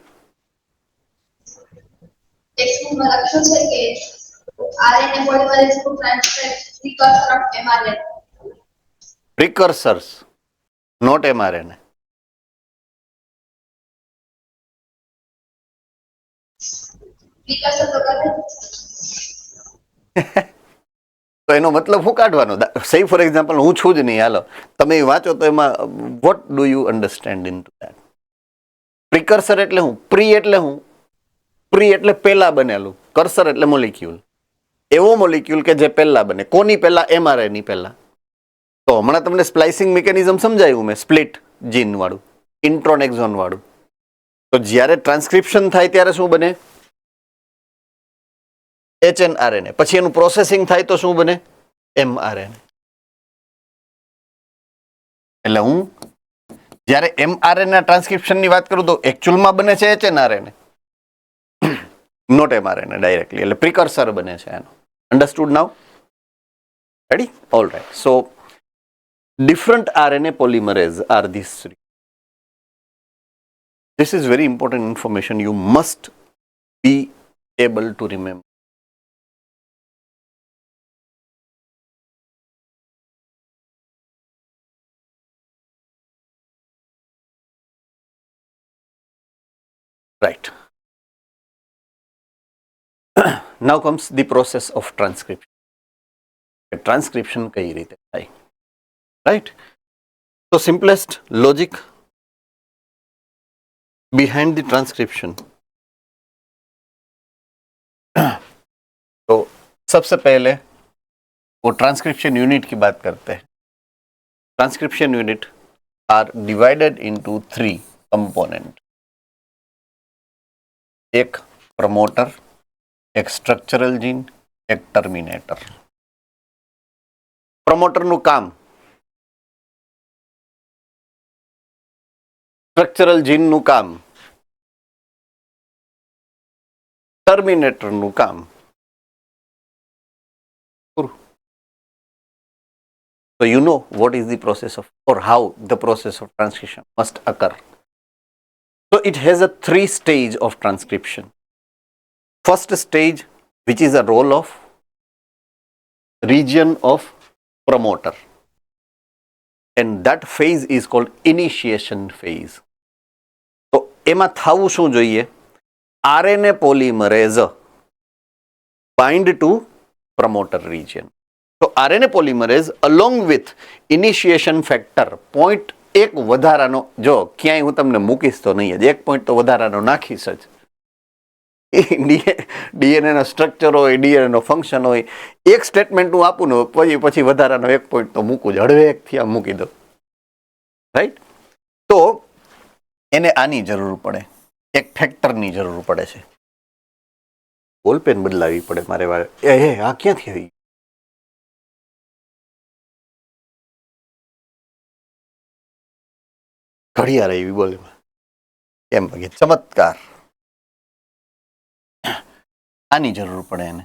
પ્રિકર્સર્સ, નોટ mRNA. તો એનો મતલબ શું કાઢવાનો? સે ફોર એક્ઝામ્પલ હું છું જ નહીં, હાલો તમે વાંચો તો એમાં what do you understand in two that? પ્રિકર્સર એટલે હું? પ્રી એટલે હું? પ્રી એટલે પહેલા બનેલું, કર્સર એટલે મોલિક્યુલ. એવો મોલિક્યુલ કે જે પહેલા બને. કોની પહેલા? mRNA પહેલા. તો હમણાં તમને સ્પ્લાઇસિંગ મિકેનિઝમ સમજાયું મેં, સ્પ્લિટ જીન વાળું, ઇન્ટ્રોન એક્ઝોન વાળું. તો જ્યારે ટ્રાન્સક્રિપ્શન થાય ત્યારે શું બને? HNRNA. પછી એનું પ્રોસેસિંગ થાય તો શું બને? mRNA. એટલે હું જ્યારે mRNA ટ્રાન્સક્રિપ્શનની વાત કરું તો એકચ્યુઅલમાં બને છે HNRNA, નોટ mRNA ડાયરેક્ટલી. એટલે પ્રિકર્સર બને છે એનો. Understood now? Ready? All right. So different RNA polymerase are these three. This is very important information. You must be able to remember. Right. Now comes the process of transcription. Transcription કઈ રીતે થાય? Right? So simplest logic behind the transcription. तो सबसे पहले वो transcription unit की बात करते हैं. Transcription unit are divided into three components. એક promoter, એક structural gene, એક terminator. promoter નું કામ structural gene નું કામ terminator નું કામ. So you know what is the process of, or how the process of transcription must occur. So it has a 3 stage of transcription. First stage, which is a role of region of promoter, and that phase is called initiation phase. So એમાં થવું શું જોઈએ? RNA polymerase bind to promoter region. So RNA polymerase along with initiation factor point એક વધારાનો, જો ક્યાંય હું તમને મૂકીશ તો નહીં જ, એક પોઈન્ટ તો વધારાનો નાખીશ જ. ડીએનએ નો સ્ટ્રક્ચર હોય, ડીએનએ નો ફંક્શન હોય, એક સ્ટેટમેન્ટ હું આપું ને પછી વધારાનો એક પોઈન્ટ તો મૂકું જ, હળવે એકથી આમ મૂકી દો, રાઈટ? તો એને આની જરૂર પડે, એક ફેક્ટરની જરૂર પડે છે. બોલપેન બદલાવી પડે મારે વારે. આ ક્યાંથી આવી? ઘડિયાળ એવી બોલે એમ વગે ચમત્કાર. આની જરૂર પડે એને.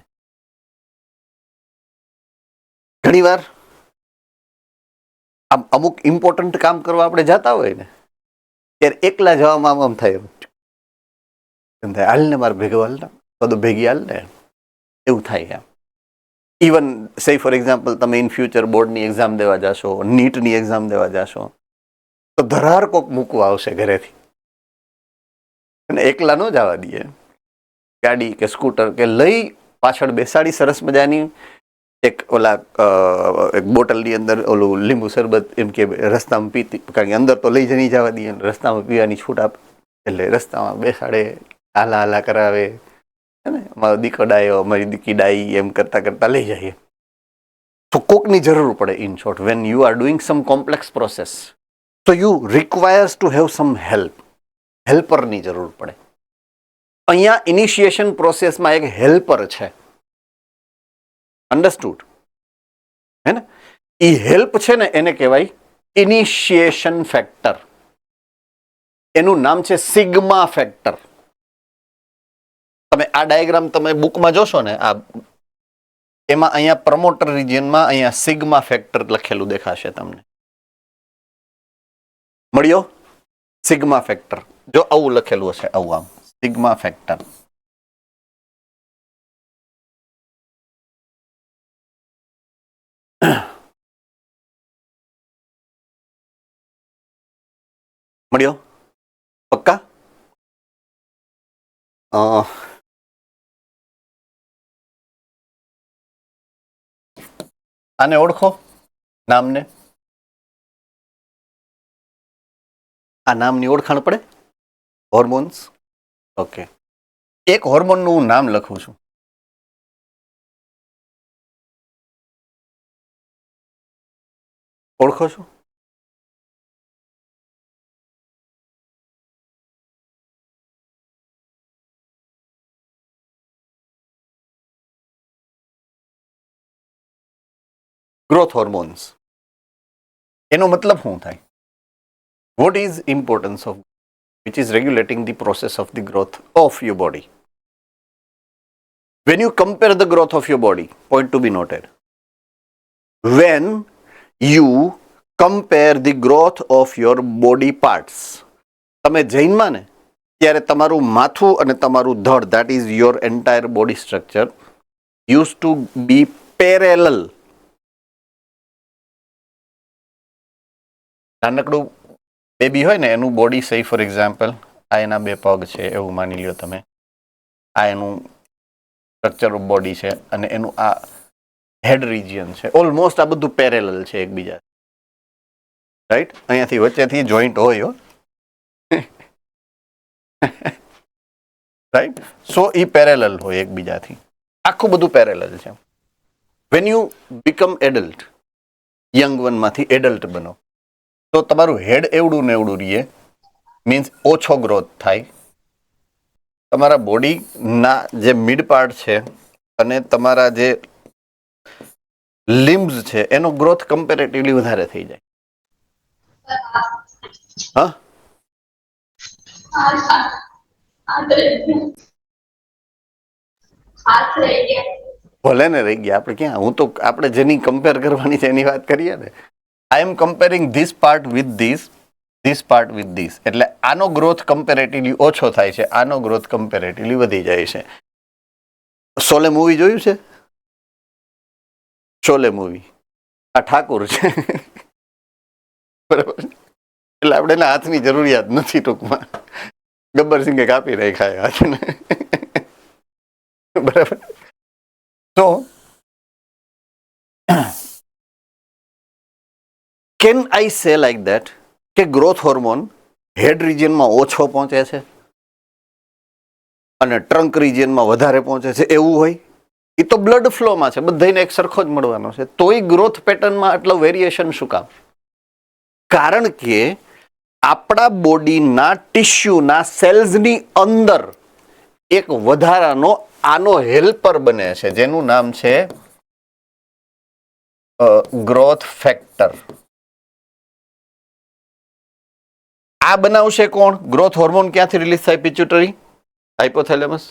ઘણીવાર અમુક ઇમ્પોર્ટન્ટ કામ કરવા આપણે જતા હોય ને ત્યારે એકલા જવામાં આમ થાય, એમ થાય હાલ ને મારે ભેગો હાલ ને બધું ભેગી હાલ ને, એવું થાય. એમ ઇવન સે ફોર એક્ઝામ્પલ તમે ઇન ફ્યુચર બોર્ડની એક્ઝામ દેવા જશો, નીટની એક્ઝામ દેવા જશો, તો ધરાર કોક મૂકવા આવશે ઘરેથી અને એકલા ન જવા દઈએ. ગાડી કે સ્કૂટર કે લઈ પાછળ બેસાડી સરસ મજાની એક ઓલા એક બોટલની અંદર ઓલું લીંબુ શરબત એમ કે રસ્તામાં પીતી, કારણ કે અંદર તો લઈ જ નહીં જવા દઈએ, રસ્તામાં પીવાની છૂટ આપે એટલે રસ્તામાં બેસાડે, હાલા હાલા કરાવે, હે ને, અમારો દીકો ડાયો, અમારી દીકી ડાઈ, એમ કરતા કરતા લઈ જઈએ. તો કોકની જરૂર પડે. In short, when you are doing some complex process, so you requires to have some help. હેલ્પરની જરૂર પડે. અહીંયા ઇનિશિએશન પ્રોસેસમાં એક હેલ્પર છે. અન્ડરસ્ટુડ? હે ને? એ હેલ્પ છે ને એને કહેવાય ઇનિશિએશન ફેક્ટર. એનું નામ છે સિગ્મા ફેક્ટર. તમે આ ડાયાગ્રામ તમે બુકમાં જોશો ને, આ એમાં અહીંયા પ્રમોટર રિજિયનમાં અહીંયા સિગ્મા ફેક્ટર લખેલું દેખાશે તમને. મળ્યો? Sigma factor. જો આવું લખેલું હશે, આવું આમ સિગ્મા ફેક્ટર. મળ્યો? પક્કા? આને ઓળખો નામને? આ નામની ઓળખાણ પડે? હોર્મોન્સ. ઓકે, એક હોર્મોનનું હું નામ લખું છું. ઓળખો છો? Growth hormones. એનો મતલબ શું થાય? What is importance of which is regulating the process of the growth of your body? When you compare the growth of your body, point to be noted. When you compare the growth of your body parts, તમે જૈનમાં ને ત્યારે તમારું માથું અને તમારું ધડ, that is your entire body structure, used to be parallel. નાનકડું baby હોય ને એનું બોડી, સે ફોર એક્ઝામ્પલ આ એના 2 પગ છે એવું માની લ્યો તમે, આ એનું સ્ટ્રક્ચર ઓફ બોડી છે અને એનું આ હેડ રિજિયન છે. ઓલમોસ્ટ આ બધું પેરેલલ છે એકબીજા, રાઈટ? અહીંયાથી વચ્ચેથી જોઈન્ટ હોય, રાઈટ? સો એ પેરેલલ હોય એકબીજાથી, આખું બધું પેરેલલ છે. When you become adult, young વનમાંથી એડલ્ટ બનો, તો તમારું હેડ એવડું ને એવડું રહીએ, મીન્સ ઓછો ગ્રોથ થાય. તમારા બોડીના જે મિડ પાર્ટ છે અને તમારા જે લિમ્બ્સ છે એનો ગ્રોથ કમ્પેરેટિવલી વધારે થઈ જાય. હા, ભલે ને રહી ગયા. આપણે ક્યાં, હું તો આપણે જેની કમ્પેર કરવાની છે એની વાત કરીએ ને. I am comparing this part with this part with this. એટલે આનો ગ્રોથ કમ્પેરેટિવલી ઓછો થાય છે, આનો ગ્રોથ કમ્પેરેટિવલી વધી જાય છે. શોલે મૂવી જોયું છે? શોલે મૂવી, આ ઠાકુર છે બરાબર. એટલે આપણે એના હાથની જરૂરિયાત નથી ટૂંકમાં. ગબ્બરસિંહે કાપી રાખ્યા હાથને બરાબર. તો કેન આઈ સે લાઈક ધેટ કે ગ્રોથ હોર્મોન હેડ રિજિયનમાં ઓછો પહોંચે છે અને ટ્રંક રિજિયનમાં વધારે પહોંચે છે, એવું હોય? એ તો બ્લડ ફ્લોમાં છે, બધાને એક સરખો જ મળવાનો છે. તોય ગ્રોથ પેટર્નમાં આટલો વેરિએશન શું કામ? કારણ કે આપણા બોડીના ટિશ્યુના સેલ્સની અંદર એક વધારાનો આનો હેલ્પર બને છે, જેનું નામ છે ગ્રોથ ફેક્ટર. આ બનાવશે કોણ? ગ્રોથ હોર્મોન ક્યાંથી રિલીઝ થાય? પિટ્યુટરી, હાઇપોથેલેમસ,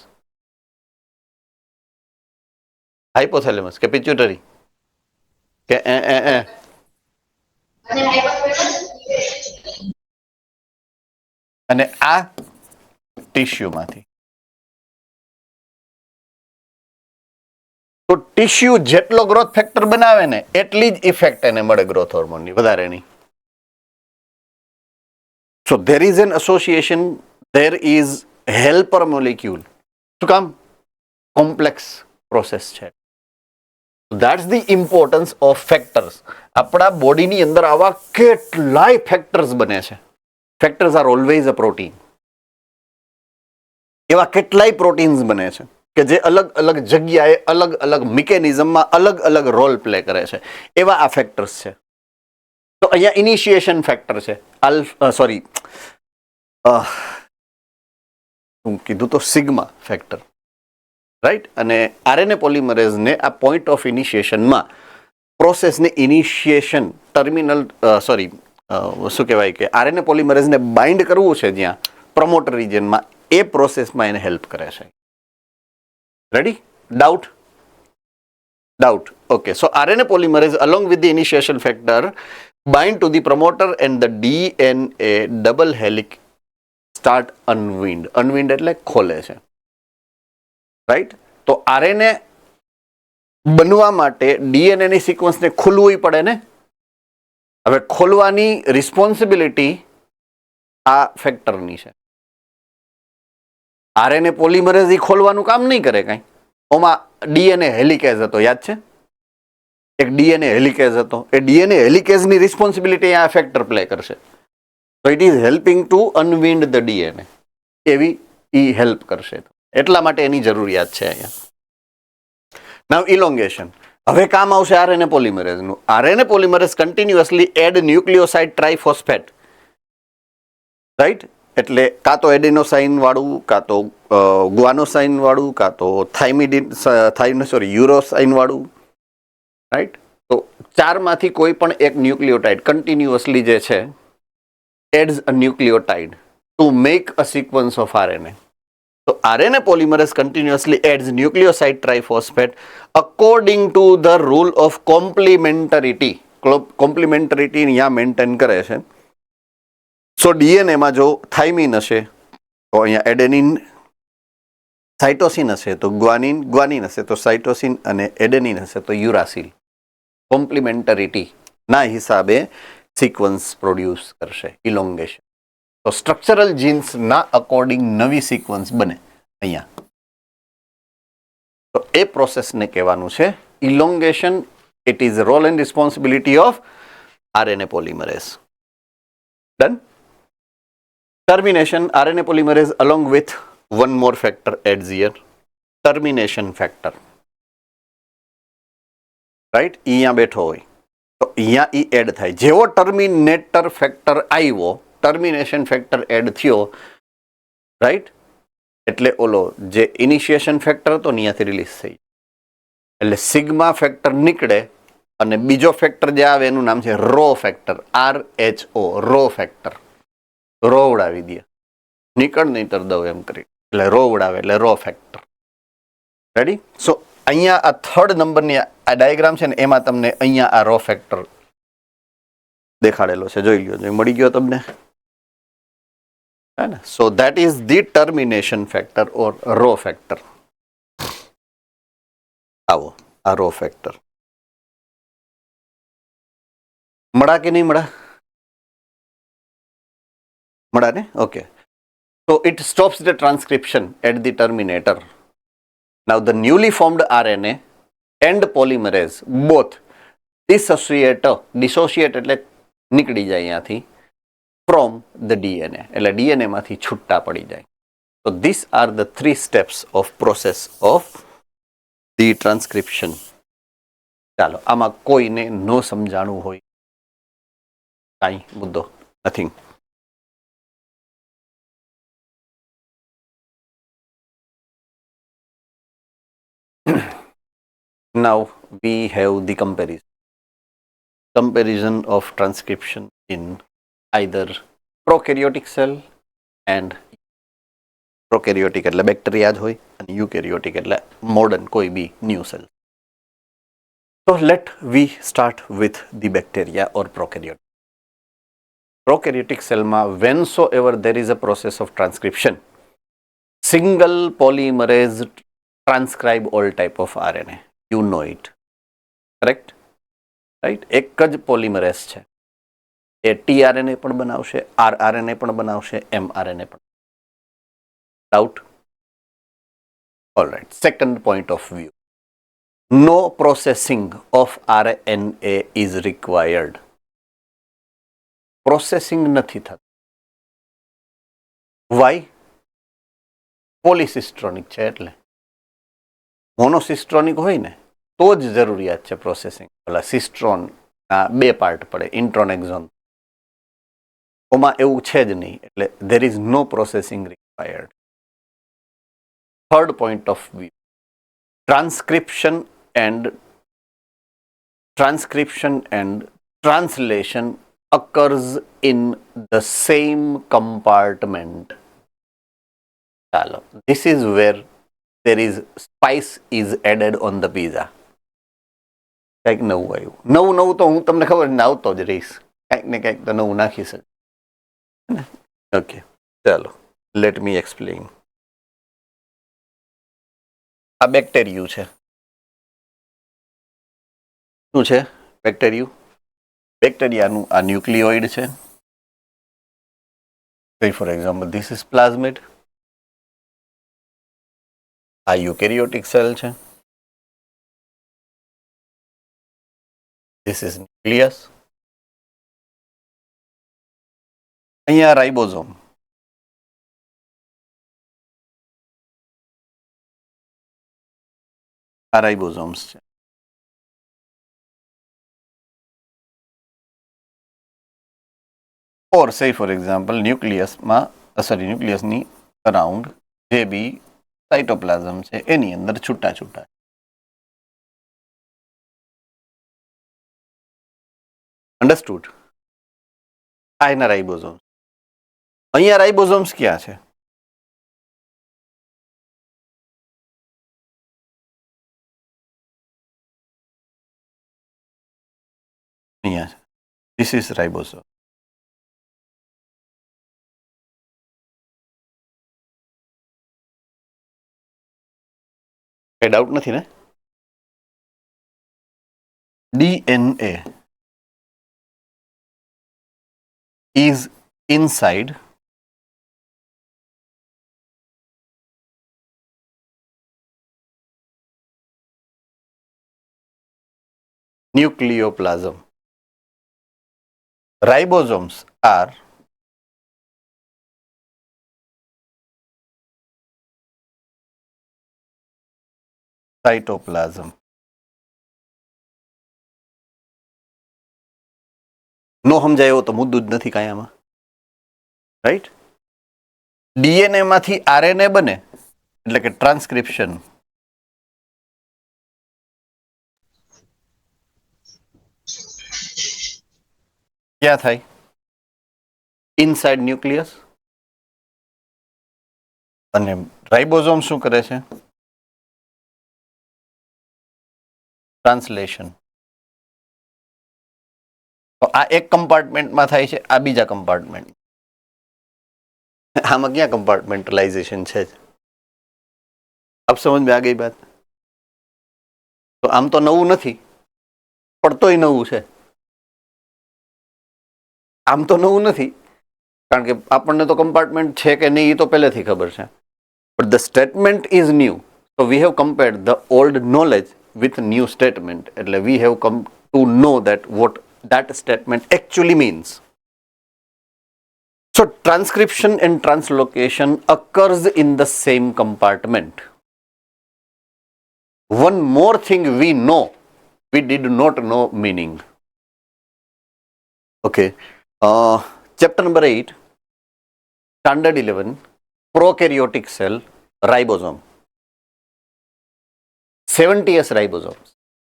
હાઇપોથેલેમસ કે પિટ્યુટરી કે અને આ ટિશ્યુમાંથી. તો ટિશ્યુ જેટલો ગ્રોથ ફેક્ટર બનાવે ને એટલી જ ઇફેક્ટ એને મળે ગ્રોથ હોર્મોનની, વધારે નહીં. So there is an association, there is helper molecule. શું કામ? કોમ્પ્લેક્સ પ્રોસેસ છે. That's the importance of factors. આપણા બોડીની અંદર આવા કેટલાય ફેક્ટર્સ બને છે. Factors are always a protein. એવા કેટલાય પ્રોટીન્સ બને છે કે જે અલગ અલગ જગ્યાએ અલગ અલગ મિકેનિઝમમાં અલગ અલગ રોલ પ્લે કરે છે. એવા આ ફેક્ટર્સ છે. તો અહીંયા ઇનિશિએશન ફેક્ટર છે, હું કીધું તો સિગ્મા ફેક્ટર, રાઈટ. અને આરએનએ પોલિમરેઝને આ પોઈન્ટ ઓફ ઇનિશિએશનમાં પ્રોસેસને ઇનિશિએશન ટર્મિનલ શું કહેવાય કે આરએનએ પોલિમરેઝને બાઇન્ડ કરવું છે જ્યાં પ્રમોટર રિજનમાં, એ પ્રોસેસમાં એને હેલ્પ કરે છે. Ready? Doubt? Okay. So RNA polymerase along with the initiation factor bind to the promoter and the DNA double helix start unwind. Unwind એટલે ખોલે છે, રાઈટ. તો આરએનએ બનવા માટે ડીએનએ ની સિક્વન્સને ખોલવું પડે ને. હવે ખોલવાની રિસ્પોન્સિબિલિટી આ ફેક્ટરની છે. આરએનએ પોલિમરેઝ ખોલવાનું કામ નહીં કરે કાંઈ. ઓમાં ડીએનએ હેલિકેઝ હતો, યાદ છે? એક ડીએનએ હેલિકેઝ હતો. એ ડીએનએ હેલિકેઝની રિસ્પોન્સિબિલિટી આ ફેક્ટર પ્લે કરશે. તો it is helping to unwind the DNA. એવી ઈ હેલ્પ કરશે. એટલા માટે એની જરૂરિયાત છે અહીંયા. નાઉ ઇલોંગેશન. હવે કામ આવશે આરએનએ પોલિમરેઝનું. RNA polymerase continuously add nucleoside triphosphate, right. એટલે કાં તો એડેનોસાઇન વાળું, કાં તો ગ્વાનોસાઇન વાળું, કાં તો યુરોસાઇન વાળું, રાઈટ. તો ચારમાંથી કોઈ પણ એક ન્યુક્લિયોટાઇડ કન્ટિન્યુઅસલી જે છે adds a nucleotide to make a sequence of RNA. તો RNA polymerase continuously adds nucleoside triphosphate according to the rule of complementarity. Complementarity અહીંયા મેન્ટેન કરે છે. સો ડીએનએમાં જો થાઇમિન હશે તો અહીંયા એડેનિન, સાઇટોસિન હશે તો ગ્વાનિન હશે તો સાઇટોસિન, અને એડેનિન હશે તો યુરાસિલ. કોમ્પ્લિમેન્ટરિટીના હિસાબે સિક્વન્સ પ્રોડ્યુસ કરશે, ઇલોંગેશન. તો સ્ટ્રક્ચરલ જીન્સના અકોર્ડિંગ નવી સિક્વન્સ બને અહીંયા. તો એ પ્રોસેસને કહેવાનું છે elongation. It is role and responsibility of RNA polymerase. Done. Termination, RNA polymerase along with one more factor adds here, termination factor, right. અહીંયા બેઠો હોય તો અહીંયા ઈ એડ થાય. જેવો ટર્મિનેટર ફેક્ટર આવ્યો, ટર્મિનેશન ફેક્ટર એડ થયો, રાઈટ, એટલે ઓલો જે ઇનિશિએશન ફેક્ટર હતો ને અહીંયાથી રિલીઝ થઈ, એટલે સિગ્મા ફેક્ટર નીકળે અને બીજો ફેક્ટર જે આવે એનું નામ છે rho factor, RHO, rho factor. Rho ઉડાવી દે, નીકળ નહીતર દઉં એમ કરી, એટલે રો ઉડાવે એટલે રો ફેક્ટર. રેડી? સો અહીંયા આ થર્ડ નંબરની આ ડાયાગ્રામ છે ને એમાં તમને અહીંયા આ રો ફેક્ટર દેખાડેલો છે, જોઈ લ્યો. મળી ગયો તમને? है ना? So that is the termination factor or row factor. आओ आ row factor. मड़ा कि नहीं मड़ा? मड़ा ने? Okay. So it stops the transcription at the terminator. Now the newly formed RNA and polymerase both dissociate એટલે નીકળી જાય અહીંયાથી from the DNA, એટલે DNA માંથી છૂટા પડી જાય. So these are the 3 steps of process of the transcription. ચાલો, આમાં કોઈને નો સમજાણું હોય, કાંઈ મુદ્દો? Nothing. Now we have the comparison of transcription in either prokaryotic cell and prokaryotic એટલે બેક્ટેરિયા જ હોય અને eukaryotic એટલે મોડર્ન કોઈ બી new cell. So let we start with the bacteria or prokaryotic. Prokaryotic cell માં whensoever there is a process of transcription, single polymerase transcribe all type of RNA. You know it. Correct? Right? એક જ polymerase છે. એ tRNA પણ બનાવશે, rRNA પણ બનાવશે, mRNA પણ. Doubt? All right. Second point of view. No processing of RNA is required. Processing નથી થતું. Why? પોલિસિસ્ટ્રોનિક છે એટલે. મોનોસિસ્ટ્રોનિક હોય ને તો જ જરૂરિયાત છે પ્રોસેસિંગ. ઓલા સિસ્ટ્રોન ના 2 પાર્ટ પડે, ઇન્ટ્રોન એક્ઝોન. ઓમાં એવું છે જ નહીં, એટલે there is no processing required. Third point of view. Transcription and translation occurs in the same compartment. ચાલો, this is where there is spice is added on the pizza. કંઈક નવું આવ્યું. નવું તો હું તમને ખબર ને આવતો જ રહીશ, કંઈક ને કંઈક તો નવું નાખીશ. ઓકે, ચાલો, લેટ મી એક્સપ્લેન. આ બેક્ટેરિયું છે. શું છે બેક્ટેરિયું? બેક્ટેરિયાનું આ ન્યુક્લિયોઇડ છે. For example this is plasmid. આ યુકેરિયોટિક સેલ છે. This is nucleus. અહીંયા રાઇબોઝોમ. આ રાઇબોઝોમ્સ છે. ઓર સે ફોર એક્ઝામ્પલ ન્યુક્લિયસની અરાઉન્ડ જે બી સાઇટોપ્લાઝમ છે એની અંદર છૂટા છૂટા. અંડરસ્ટુડ? આ એના રાઇબોઝોમ્સ. અહીંયા રાઇબોઝોમ્સ ક્યાં છે? અહીંયા છે. This is ribosome. કઈ ડાઉટ નથી ને? DNA is inside nucleoplasm. Ribosomes are cytoplasm. નો સમજાય એવો તો મુદ્દો જ નથી કાંઈ આમાં, રાઈટ. ડીએનએ માંથી આરએનએ બને એટલે કે ટ્રાન્સક્રિપ્શન. ક્યાં થાય? Inside nucleus. અને રાઇબોઝોમ શું કરે છે? ટ્રાન્સલેશન. તો આ એક કમ્પાર્ટમેન્ટમાં થાય છે, આ બીજા કમ્પાર્ટમેન્ટ. આમાં ક્યાં કમ્પાર્ટમેન્ટલાઇઝેશન છે? આપ સમજ में आ गई बात? તો આમ તો નવું નથી, પણ તોય નવું છે. આમ તો નવું નથી, કારણ કે આપણને તો કમ્પાર્ટમેન્ટ છે કે નહીં એ તો પહેલેથી ખબર છે. But the statement is new. So we have compared the old knowledge with new statement. એટલે we have come to know that what that statement actually means. So transcription and translocation occurs in the same compartment. One more thing we know, we did not know meaning. Okay. Chapter number 8, standard 11, prokaryotic cell, ribosome. 70S ribosomes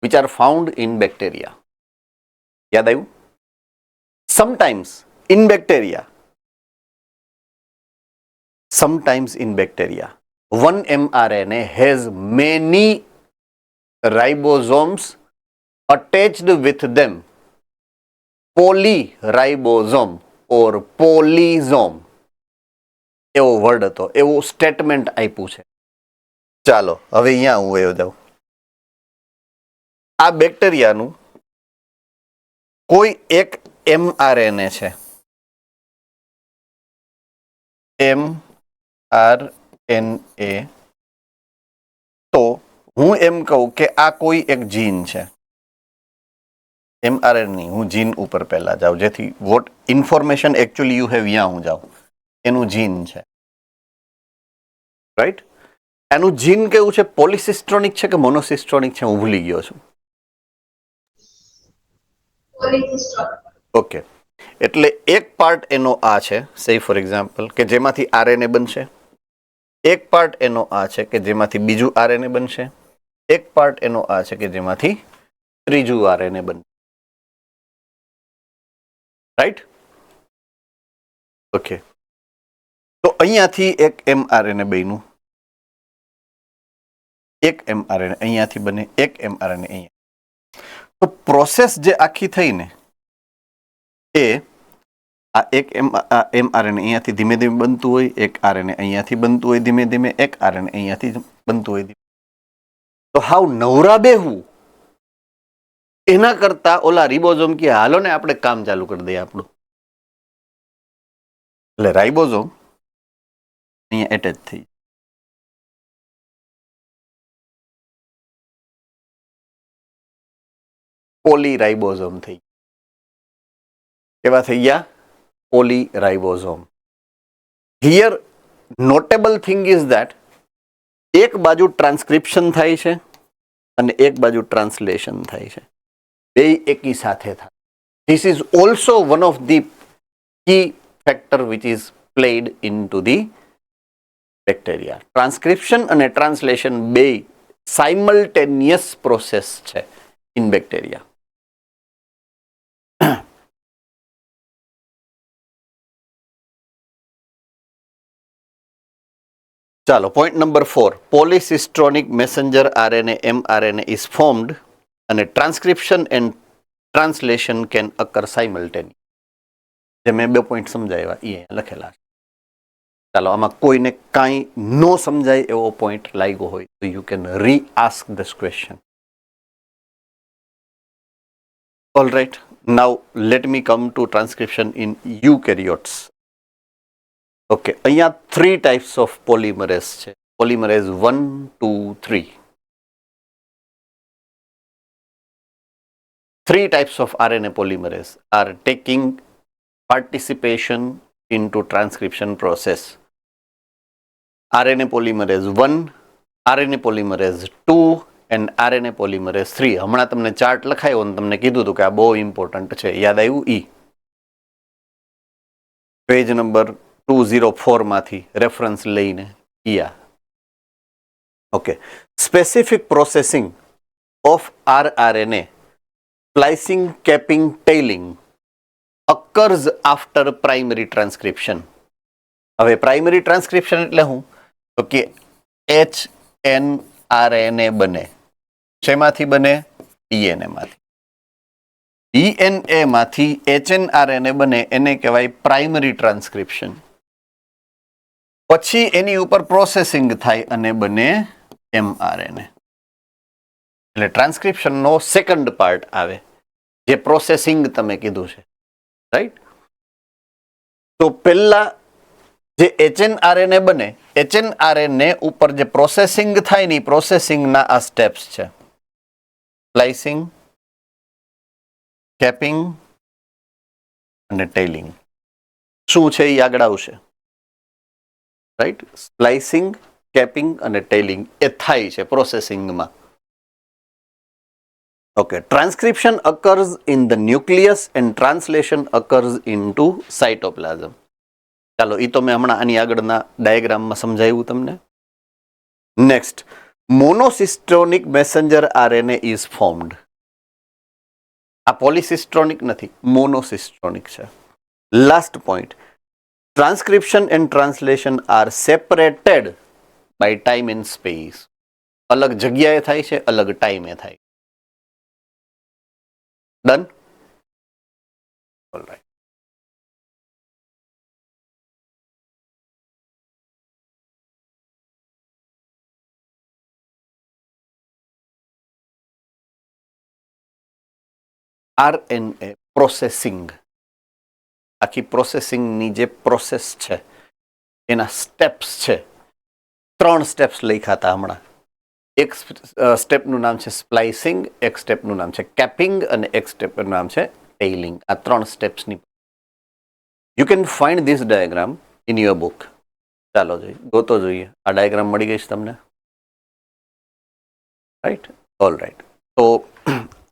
which are found in bacteria. याद आयु? Sometimes in bacteria, one mRNA has many ribosomes attached with them. Polyribosome or polysome એવો word હતો, એવો statement આપ્યું છે. ચાલો હવે અહીંયા હું વયો જાઉં. આ બેક્ટેરિયાનું કોઈ એક mRNA છે. mRNA. તો હું એમ કહું કે આ કોઈ એક જીન છે. mRNA હું જીન ઉપર પહેલા જાઉં, જેથી what information actually you have અહીંયા હું જાઉં. એનું જીન છે, રાઈટ. એનું જીન કેવું છે? પોલિસિસ્ટ્રોનિક છે કે મોનોસિસ્ટ્રોનિક છે? હું ભૂલી ગયો છું. ઓકે, એટલે એક પાર્ટ એનો આ છે, સે ફોર એક્ઝામ્પલ, કે જેમાંથી આરએનએ બનશે. એક પાર્ટ એનો આ છે કે જેમાંથી બીજું આરએનએ બનશે. એક પાર્ટ એનો આ છે કે જેમાંથી ત્રીજું આરએનએ બનશે, રાઈટ. ઓકે, તો અહીંયાથી એક mRNA બન્યું, એક mRNA અહીંયાથી બને, એક mRNA અહીંયા. તો પ્રોસેસ જે આખી થઈ ને એ આ એક mRNA અહીંયાથી ધીમે ધીમે બનતું હોય, એક RNA અહીંયાથી બનતું હોય ધીમે ધીમે, એક RNA અહીંયાથી બનતું હોય ધીમે. તો હાવ નવરા બેહવું એના કરતા ઓલા રિબોઝોમ કે હાલો ને આપણે કામ ચાલુ કરી દઈએ આપણું. એટલે રાઇબોઝોમ અહીંયા એટેચ થઈ, પોલીરાઇબોઝોમ થઈ. કેવા થઈ ગયા? પોલીરાઇબોઝોમ. હિયર નોટેબલ થિંગ ઇઝ ધેટ એક બાજુ ટ્રાન્સક્રિપ્શન થાય છે અને એક બાજુ ટ્રાન્સલેશન થાય છે, બે એકી સાથે થાય. This is also one of the key factor which is played in to the bacteria. Transcription અને ટ્રાન્સલેશન બે સાયમલ્ટેનિયસ પ્રોસેસ છે ઇન બેક્ટેરિયા. ચાલો, point number 4, polycistronic messenger RNA mRNA is formed અને transcription and translation can occur simultaneous. જે મેં 2 point સમજાવ્યા એ લખેલા છે. ચાલો, આમાં કોઈને કાંઈ ન સમજાય એવો પોઈન્ટ લાગ્યો હોય તો you can re-ask this question. All right, now let me come to transcription in eukaryotes. Okay, અહીંયા 3 ટાઈપ્સ ઓફ પોલિમરેઝ છે. Polymerase 1, 2, 3. 3 types of RNA polymerase are taking participation into transcription process. RNA polymerase 1, RNA polymerase 2 and RNA polymerase 3. હમણાં તમને chart લખાયો અને તમને કીધું હતું કે આ બહુ ઇમ્પોર્ટન્ટ છે, યાદ આવ્યું? પેજ નંબર 204 માંથી રેફરન્સ લઈને કિયા. Okay, specific processing of rRNA splicing, capping, tailing occurs after primary transcription. હવે પ્રાઇમરી ટ્રાન્સક્રિપ્શન એટલે શું? તો કે HNRNA બને. શેમાંથી બને? DNA માંથી. DNA માંથી HNRNA બને એને કહેવાય પ્રાઇમરી ટ્રાન્સક્રિપ્શન. પછી એની ઉપર પ્રોસેસિંગ થાય અને બને mRNA. એટલે ટ્રાન્સક્રિપ્શનનો સેકન્ડ પાર્ટ આવે, જે પ્રોસેસિંગ તમે કીધું છે, રાઈટ? તો પહેલા જે HNRNA બને, HNRNA ઉપર જે પ્રોસેસિંગ થાય ને, પ્રોસેસિંગના આ સ્ટેપ્સ છે: સ્પ્લાઇસિંગ, કેપિંગ અને ટેઇલિંગ. શું છે એ આગળ આવશે, રાઈટ? સ્પ્લાઇસિંગ, કેપિંગ અને ટેઇલિંગ એ થાય છે પ્રોસેસિંગમાં. Okay, transcription occurs in the nucleus and translation occurs into cytoplasm. ચાલો, એ તો મેં હમણાં આની આગળના ડાયાગ્રામમાં સમજાવ્યું તમને. Next, monocistronic messenger RNA is formed. આ પોલિસિસ્ટ્રોનિક નથી, મોનોસિસ્ટ્રોનિક છે. Last point, transcription and translation are separated by time and space. અલગ જગ્યાએ થાય છે, અલગ ટાઈમે થાય. Done? All right. RNA processing, આખી પ્રોસેસિંગની જે પ્રોસેસ છે એના સ્ટેપ્સ છે, 3 સ્ટેપ્સ લખ્યા હતા હમણાં. એક સ્ટેપનું નામ છે સ્પ્લાઇસિંગ, એક સ્ટેપનું નામ છે કેપિંગ અને એક સ્ટેપનું નામ છે ટેઇલિંગ. આ 3 સ્ટેપ્સની you can find this diagram in your book. ચાલો જોઈએ, ગોતો જોઈએ. આ ડાયાગ્રામ મળી ગઈ છે તમને, રાઈટ? All right. તો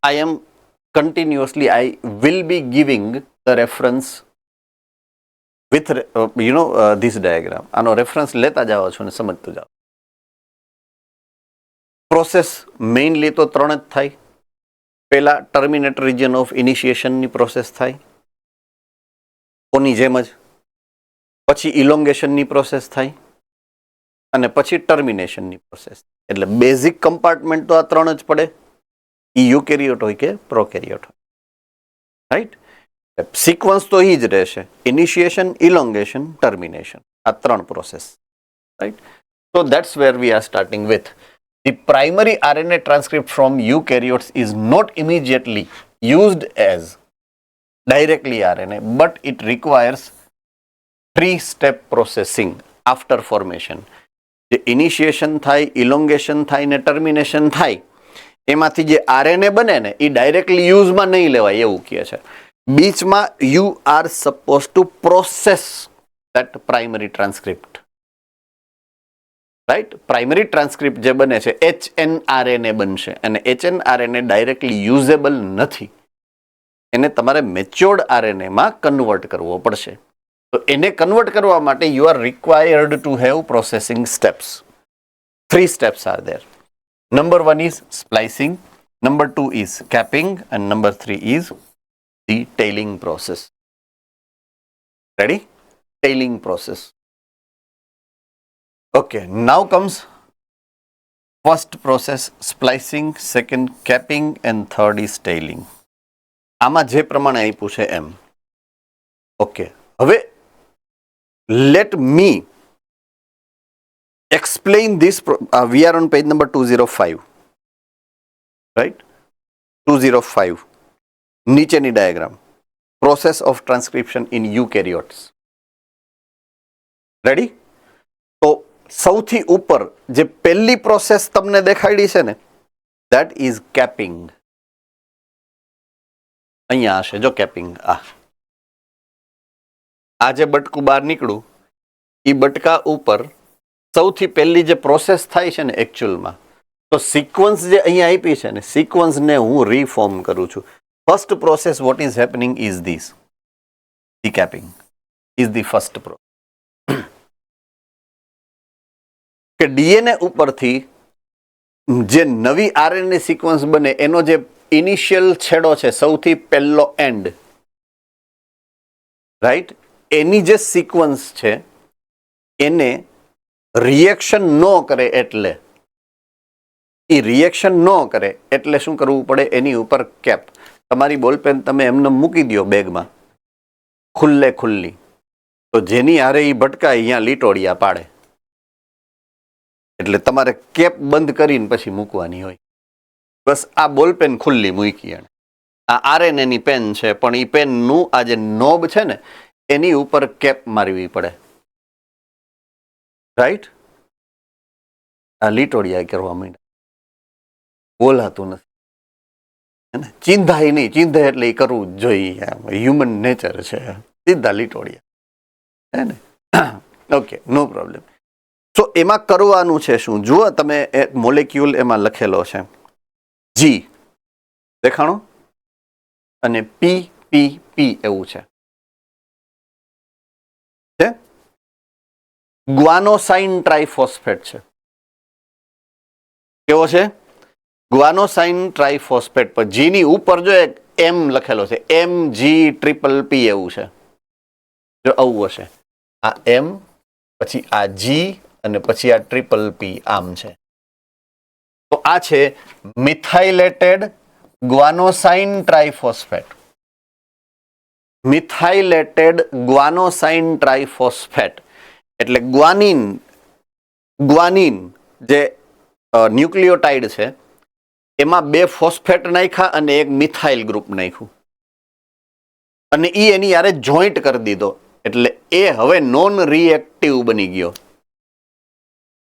I am continuously I will be giving the reference with this diagram. આનો રેફરન્સ લેતા જાઓ છો અને સમજતું જાઓ. પ્રોસેસ મેઇનલી તો 3 જ થાય. પહેલા ટર્મિનેટ રિજન ઓફ ઇનિશિએશનની પ્રોસેસ થાય, કોની જેમ જ. પછી ઇલોંગેશનની પ્રોસેસ થાય અને પછી ટર્મિનેશનની પ્રોસેસ. એટલે બેઝિક કમ્પાર્ટમેન્ટ તો આ 3 જ પડે, ઈ યુકેરિયોટ હોય કે પ્રોકેરિયોટ હોય, રાઈટ? સિક્વન્સ તો એ જ રહેશે: ઇનિશિએશન, ઇલોંગેશન, ટર્મિનેશન. આ 3 process, right? So that's where we are starting with. The primary RNA transcript from eukaryotes is not immediately used as directly RNA, but it requires 3-step processing after formation. જે initiation થાય, ઇલોંગેશન થાય ને termination થાય, એમાંથી જે RNA બને ને એ directly યુઝમાં નહીં લેવાય એવું કહે છે. બીચમાં you are suppose to process that primary transcript, right? Primary transcript જે બને છે HNRNA બનશે, અને HNRNA ડાયરેક્ટલી યુઝેબલ નથી. એને તમારે મેચ્યોર્ડ RNAમાં કન્વર્ટ કરવો પડશે. તો એને કન્વર્ટ કરવા માટે you are required to have processing steps. 3 steps are there. Number 1 is splicing, number 2 is capping, and number 3 is the tailing process. Ready? Tailing process. Okay, now comes first process splicing, second capping, and third is tailing. આમાં જે પ્રમાણે આપ્યું છે એમ. Okay, હવે let me explain this. We are on page number 205, right? 205. નીચેની diagram, process of transcription in eukaryotes. Ready? તો સૌથી ઉપર જે પહેલી પ્રોસેસ તમને દેખાડી છે ને, that is capping. અહીંયા હશે જો કેપિંગ. આ જે બટકું બહાર નીકળું, એ બટકા ઉપર સૌથી પહેલી જે પ્રોસેસ થાય છે ને એકચ્યુઅલમાં, તો સિક્વન્સ જે અહીંયા આપી છે ને, સિક્વન્સને હું રીફોર્મ કરું છું. First process what is happening is this, the capping. Is the first process. કે ડીએનએ ઉપરથી જે નવી આરએનએ સિક્વન્સ બને એનો જે ઇનિશિયલ છેડો છે, સૌથી પહેલો એન્ડ, રાઈટ, એની જે સિક્વન્સ છે એને રિએક્શન ન કરે એટલે શું કરવું પડે? એની ઉપર કેપ. તમારી બોલપેન તમે એમને મૂકી દો બેગમાં ખુલ્લી, તો જેની હારે એ ભટકાય અહીંયા લીટોડિયા પાડે. એટલે તમારે કેપ બંધ કરીને પછી મૂકવાની હોય. બસ આ બોલપેન ખુલ્લી મૂકી, એને આ આરએનએની પેન છે, પણ એ પેનનું આ જે નોબ છે ને એની ઉપર કેપ મારવી પડે, રાઈટ. આ લીટોડિયા કરવા માંડ્યા, બોલાતું નથી, ચિંધાય નહીં, ચિંધે એટલે એ કરવું જ જોઈએ, હ્યુમન નેચર છે, સીધા લીટોડિયા, હે ને. ઓકે, નો પ્રોબ્લેમ. તો એમાં કરવાનું છે શું? જુઓ તમે, એક મોલેક્યુલ એમાં લખેલો છે, જી દેખાણો, અને પી પી પી એવું છે. ગ્વાનોસાઇન ટ્રાઇફોસ્ફેટ છે. કેવો છે? ગ્વાનોસાઇન ટ્રાઇફોસ્ફેટ. પર જી ની ઉપર જો એક એમ લખેલો છે, MG+P એવું છે, જો આવું હશે, આ એમ, પછી આ જી, અને પછી આ P આમ છે. તો આ છે મિથાઇલેટેડ ગ્વાનોસાઇન ટ્રાઇફોસ્ફેટ. મિથાઇલેટેડ ગ્વાનોસાઇન ટ્રાઇફોસ્ફેટ એટલે ગ્વાનિન જે ન્યુક્લિયોટાઇડ છે એમાં 2 ફોસ્ફેટ નાખ્યા અને એક મિથાઇલ ગ્રુપ નાખ્યું, અને એની યારે જોઈન્ટ કરી દીધો, એટલે એ હવે નોન રિએક્ટિવ બની ગયો.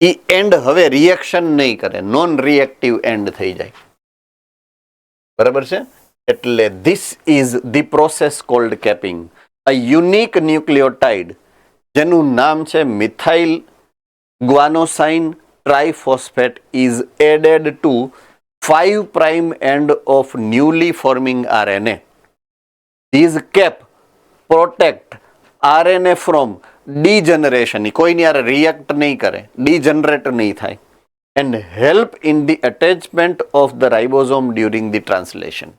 ઈ એન્ડ હવે રિએક્શન નહીં કરે, નોન રિએક્ટિવ એન્ડ થઈ જાય. બરાબર છે? એટલે this is the process called capping. A unique nucleotide જેનું નામ છે methyl guanosine triphosphate is added to 5' end of newly forming RNA. These cap protect RNA from degeneration. કોઈની યાર રિએક્ટ નહીં કરે, ડીજનરેટ નહીં થાય, and help in the attachment of the ribosome during the translation.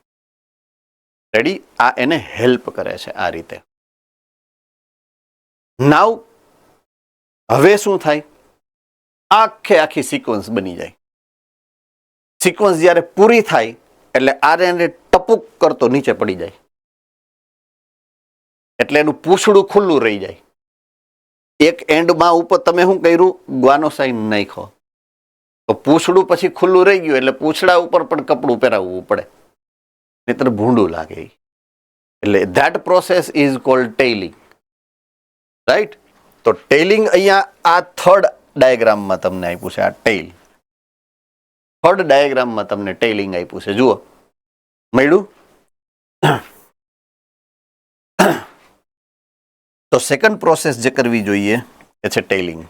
Ready? આ એને help કરે છે આ રીતે. નાવ હવે શું થાય? આખી સિક્વન્સ બની જાય. સિક્વન્સ જ્યારે પૂરી થાય એટલે આરએનએ ટપુક કરતો નીચે પડી જાય, એટલે એનું પૂંછડું ખુલ્લું રહી જાય. એક એન્ડમાં ઉપર તમે શું કર્યું? ગ્વાનોસાઇન નાખ્યો, તો પૂંછડું પછી ખુલ્લું રહી ગયું, એટલે પૂંછડા ઉપર પણ કપડું પહેરાવવું પડે, નહીતર ભૂંડું લાગે. એટલે that process is called tailing, right? તો ટેઇલિંગ અહીંયા આ થર્ડ ડાયાગ્રામમાં તમને આપ્યું છે, આ ટેઇલ. થર્ડ ડાયાગ્રામમાં તમને ટેઇલિંગ આપ્યું છે, જુઓ, મળ્યું? તો સેકન્ડ પ્રોસેસ જે કરવી જોઈએ એ છે ટેઇલિંગ.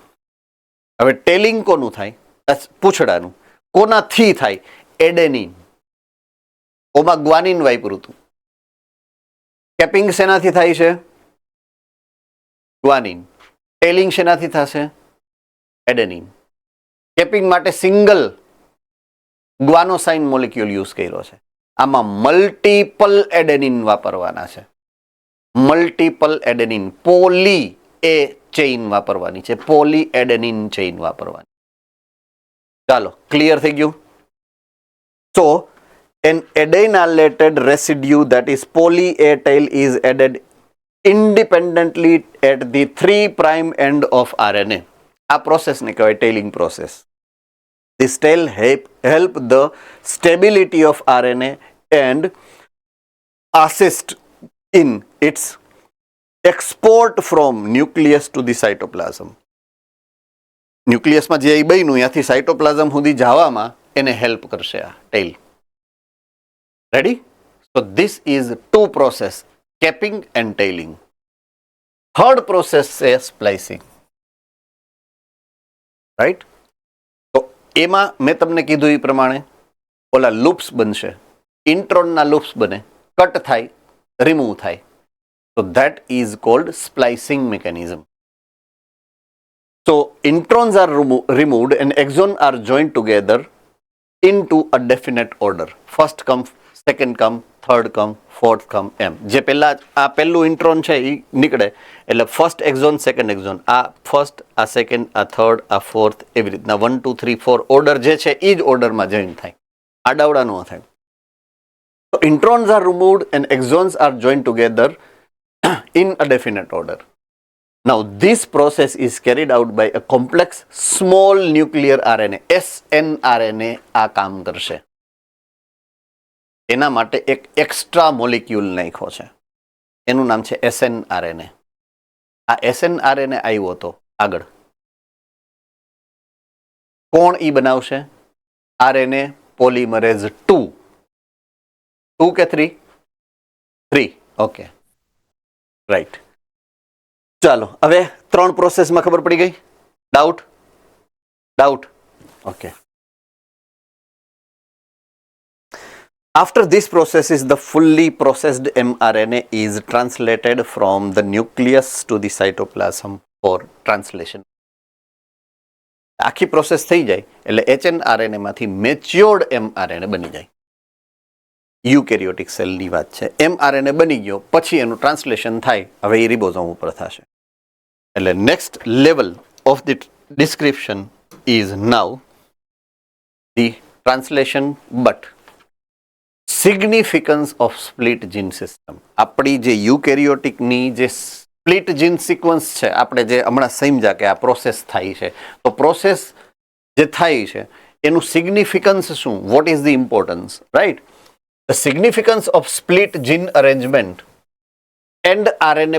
હવે ટેઇલિંગ કોનું થાય? પૂંછડાનું. કોનાથી થાય? એડેનિન. ઓમાં ગ્વાનિન વાપર્યું હતું. કેપિંગ શેનાથી થાય છે? ગ્વાનિન. ટેઇલિંગ શેનાથી થશે? એડેનિન. કેપિંગ માટે સિંગલ ગ્વાનોસાઇન મોલેક્યુલ યુઝ કર્યો છે. આમાં મલ્ટીપલ એડેનિન વાપરવાના છે. Multiple adenine, poly a chain વાપરવાની છે, પોલી એડેનિન ચેઇન વાપરવાની. ચાલો, ક્લિયર થઈ ગયું? So an adenylated residue that is poly A tail is added independently at the 3' end of RNA. આ પ્રોસેસને કહેવાય ટેઇલિંગ process. This tail help the stability of RNA and assist in its export from nucleus to the cytoplasm. ન્યુક્લિયસમાં જે બન્યું ત્યાંથી cytoplasm સુધી જવામાં એને help કરશે આ tail. Ready? So this is 2 process, capping and tailing. Third process is splicing. Right? તો એમાં મેં તમને કીધું એ પ્રમાણે ઓલા લૂપ્સ બનશે, ઇન્ટ્રોનના લૂપ્સ બને, કટ થાય, રિમૂવ થાય. So that is called splicing mechanism. So introns are removed and exons are joined together into a definite order. First come, second come, third come, fourth come એમ. જે પહેલા આ પહેલું intron છે એ નીકળે એટલે ફર્સ્ટ એક્ઝોન, સેકન્ડ એક્ઝોન, આ first, આ second, આ થર્ડ, આ ફોર્થ, એવી રીતના 1 2 3 4 ઓર્ડર જે છે એ જ ઓર્ડરમાં જોઈન થાય. આડાવડા ન થાય. So introns are removed and exons are joined together in a definite order. Now this process is carried out by a complex small nuclear RNA, snRNA આ કામ કરશે. એના માટે એક એક્સ્ટ્રા મોલિક્યુલ નાખ્યો છે, એનું નામ છે snRNA. આ snRNA આવ્યો હતો આગળ. કોણ ઈ બનાવશે? RNA polymerase 2. 2 કે 3? 3. Okay, right. ચાલો હવે 3 પ્રોસેસમાં ખબર પડી ગઈ? Doubt? Okay. After these processes, the fully processed mRNA is translated from the nucleus to the cytoplasm for translation. આખી પ્રોસેસ થઈ જાય એટલે HNRNA માંથી મેચ્યોર્ડ mRNA બની જાય. યુકેરિયોટિક સેલની વાત છે. mRNA બની ગયો પછી એનું ટ્રાન્સલેશન થાય, હવે એ રિબોઝોમ ઉપર થશે. એટલે next level of the description is now the translation but significance of split gene system. આપણી જે યુકેરિયોટિકની જે સ્પ્લિટ જીન સિક્વન્સ છે, આપણે જે હમણાં સમજ્યા કે આ પ્રોસેસ થાય છે, તો પ્રોસેસ જે થાય છે એનું સિગ્નિફિકન્સ શું? Vote is the importance, right? The significance of split gene arrangement and RNA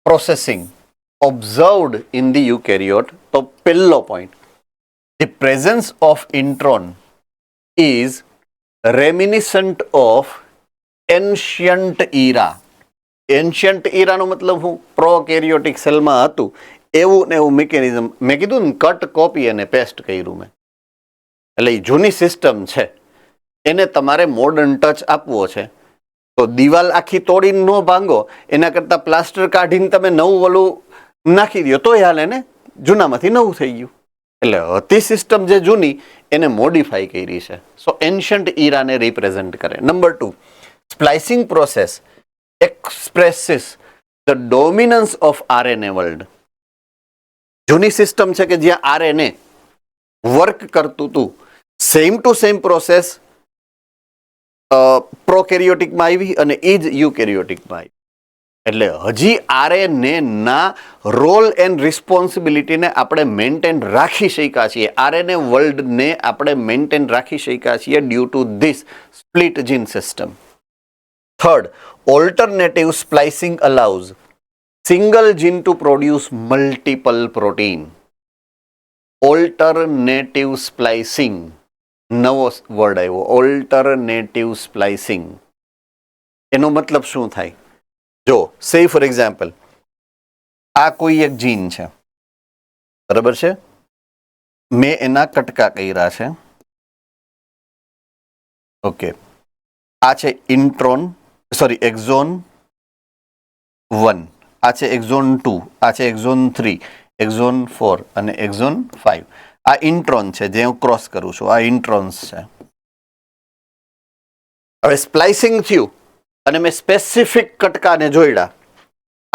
processing observed in the eukaryote. So, pillow point. The presence of intron is reminiscent of ancient era. Ancient era નો મતલબ હું prokaryotic સેલમાં હતું એવું ને એવું mechanism. મેં કીધું ને, કટ, કોપી અને પેસ્ટ કર્યું મેં. એટલે એ જૂની સિસ્ટમ છે એને તમારે મોડર્ન ટચ આપવો છે, તો દિવાલ આખી તોડીને ન ભાંગો, એના કરતાં પ્લાસ્ટર કાઢીને તમે નવું ઓલું નાખી દો તોય હાલે ને, જૂનામાંથી નવું થઈ ગયું. એટલે હતી સિસ્ટમ જે જૂની એને મોડિફાઈ કરી છે. સો એન્શન્ટ ઇરાને રિપ્રેઝેન્ટ કરે. Number 2, splicing process expresses the dominance of RNA world. જૂની સિસ્ટમ છે કે જ્યાં RNA વર્ક કરતું હતું, સેમ ટુ સેમ પ્રોસેસ પ્રોકેરિયોટિકમાં આવી અને એ જ યુકેરિયોટિકમાં આવી. એટલે હજી RNA ના રોલ એન્ડ રિસ્પોન્સિબિલિટીને આપણે મેન્ટેન રાખી શક્યા છીએ. RNA વર્લ્ડને આપણે મેન્ટેન રાખી શક્યા છીએ due to this split gene system. Third, alternative splicing allows single gene to produce multiple protein. Alternative splicing, નવો વર્ડ આવ્યો, ઓલ્ટરનેટિવ સ્પ્લાઇસિંગ. એનો મતલબ શું થાય? જો સે ફોર એક્ઝામ્પલ, આ કોઈ એક જીન છે, બરાબર છે, મેં એના કટકા કર્યા છે. ઓકે, આ છે ઇન્ટ્રોન, સોરી એક્ઝોન 1, આ છે એક્ઝોન 2, આ છે એક્ઝોન 3, એક્ઝોન 4 અને એક્ઝોન 5. આ ઇન્ટ્રોન છે જે હું ક્રોસ કરું છું, આ ઇન્ટ્રોન્સ છે. હવે સ્પ્લાઇસિંગ થયું અને મેં સ્પેસિફિક કટકાને જોડ્યા.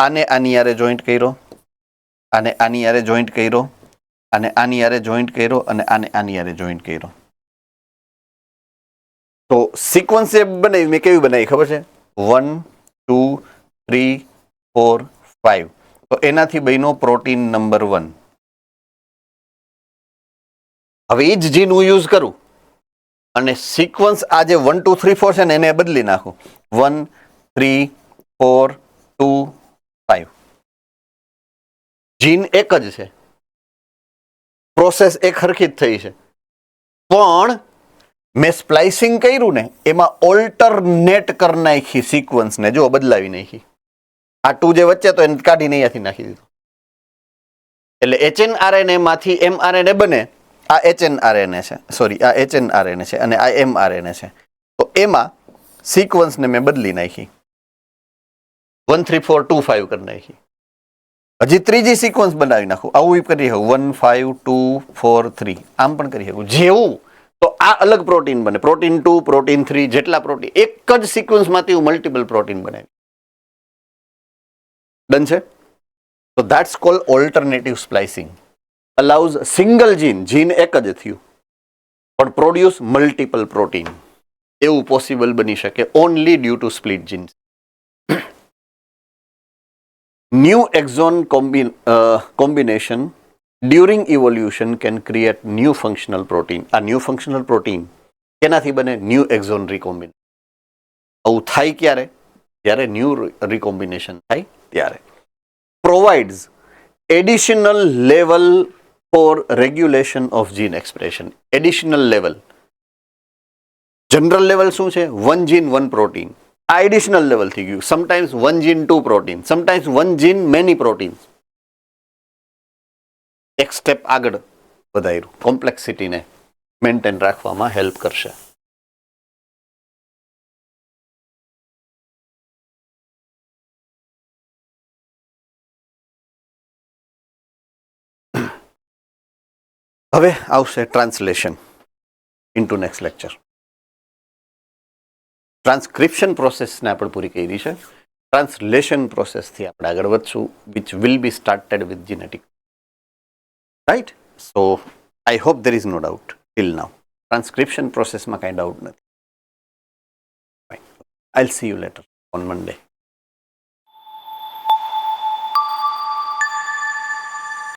આને આની યારે જોઈન્ટ કર્યો, આને આની યારે જોઈન્ટ કર્યો, અને આની યારે જોઈન્ટ કર્યો, અને આને આની યારે જોઈન્ટ કર્યો. તો સિક્વન્સ જે બનાવી મેં કેવી બનાવી ખબર છે? 1 2 3 4 5. તો એનાથી બન્યો પ્રોટીન નંબર 1. હવે એ જ જીન હું યુઝ કરું અને સિક્વન્સ આ જે 1 2 3 4 છે ને એને બદલી નાખું. 1 3 4 2 5. જીન એક જ છે, પ્રોસેસ એક હરખી જ થઈ છે, પણ મેં સ્પ્લાઇસિંગ કર્યું ને એમાં ઓલ્ટરનેટ કરી નાખી સિક્વન્સને. જો બદલાવી નાખી. આ 2 જે વચ્ચે તો એને કાઢીને અહીંયાથી નાખી દીધું. એટલે HNRNA માંથી mRNA બને. આ HNRNA છે, સોરી આ HNRNA છે અને આ mRNA છે. તો એમાં સિક્વન્સને મેં બદલી નાખી. 1 3 4 2 5 કરી નાખી. હજી ત્રીજી સિક્વન્સ બનાવી નાખું, આવું કરી શકું 1 5 2 4 3, આમ પણ કરી શકું. જેવું તો આ અલગ પ્રોટીન બને, પ્રોટીન 2 પ્રોટીન 3, જેટલા પ્રોટીન એક જ સિક્વન્સમાંથી હું મલ્ટિપલ પ્રોટીન બનાવી. ડન છે. તો that's called alternative splicing. Allows single gene એક જ થયું પણ પ્રોડ્યુસ મલ્ટિપલ પ્રોટીન. એવું પોસિબલ બની શકે only due to split genes. New exon combination during evolution can create new functional protein. આ ન્યૂ ફંક્શનલ પ્રોટીન કેનાથી બને? New exon recombination. આવું થાય ક્યારે? જ્યારે ન્યૂ રિકોમ્બિનેશન થાય ત્યારે. Provides additional level for regulation of gene expression. Additional level. General level શું છે? 1 જીન 1 પ્રોટીન. આ એડિશનલ લેવલ થઈ ગયું. Sometimes 1 gene 2 protein, sometimes 1 gene many proteins. એક સ્ટેપ આગળ વધાર્યું. કોમ્પ્લેક્સિટીને મેન્ટેન રાખવામાં હેલ્પ કરશે. હવે આવશે translation into next lecture. Transcription પ્રોસેસને આપણે પૂરી કરી છે. ટ્રાન્સલેશન પ્રોસેસથી આપણે આગળ વધશું, which will be started with genetic. Right. So I hope there is no doubt till now. Transcription પ્રોસેસમાં કાંઈ ડાઉટ નથી. I will see you later on Monday.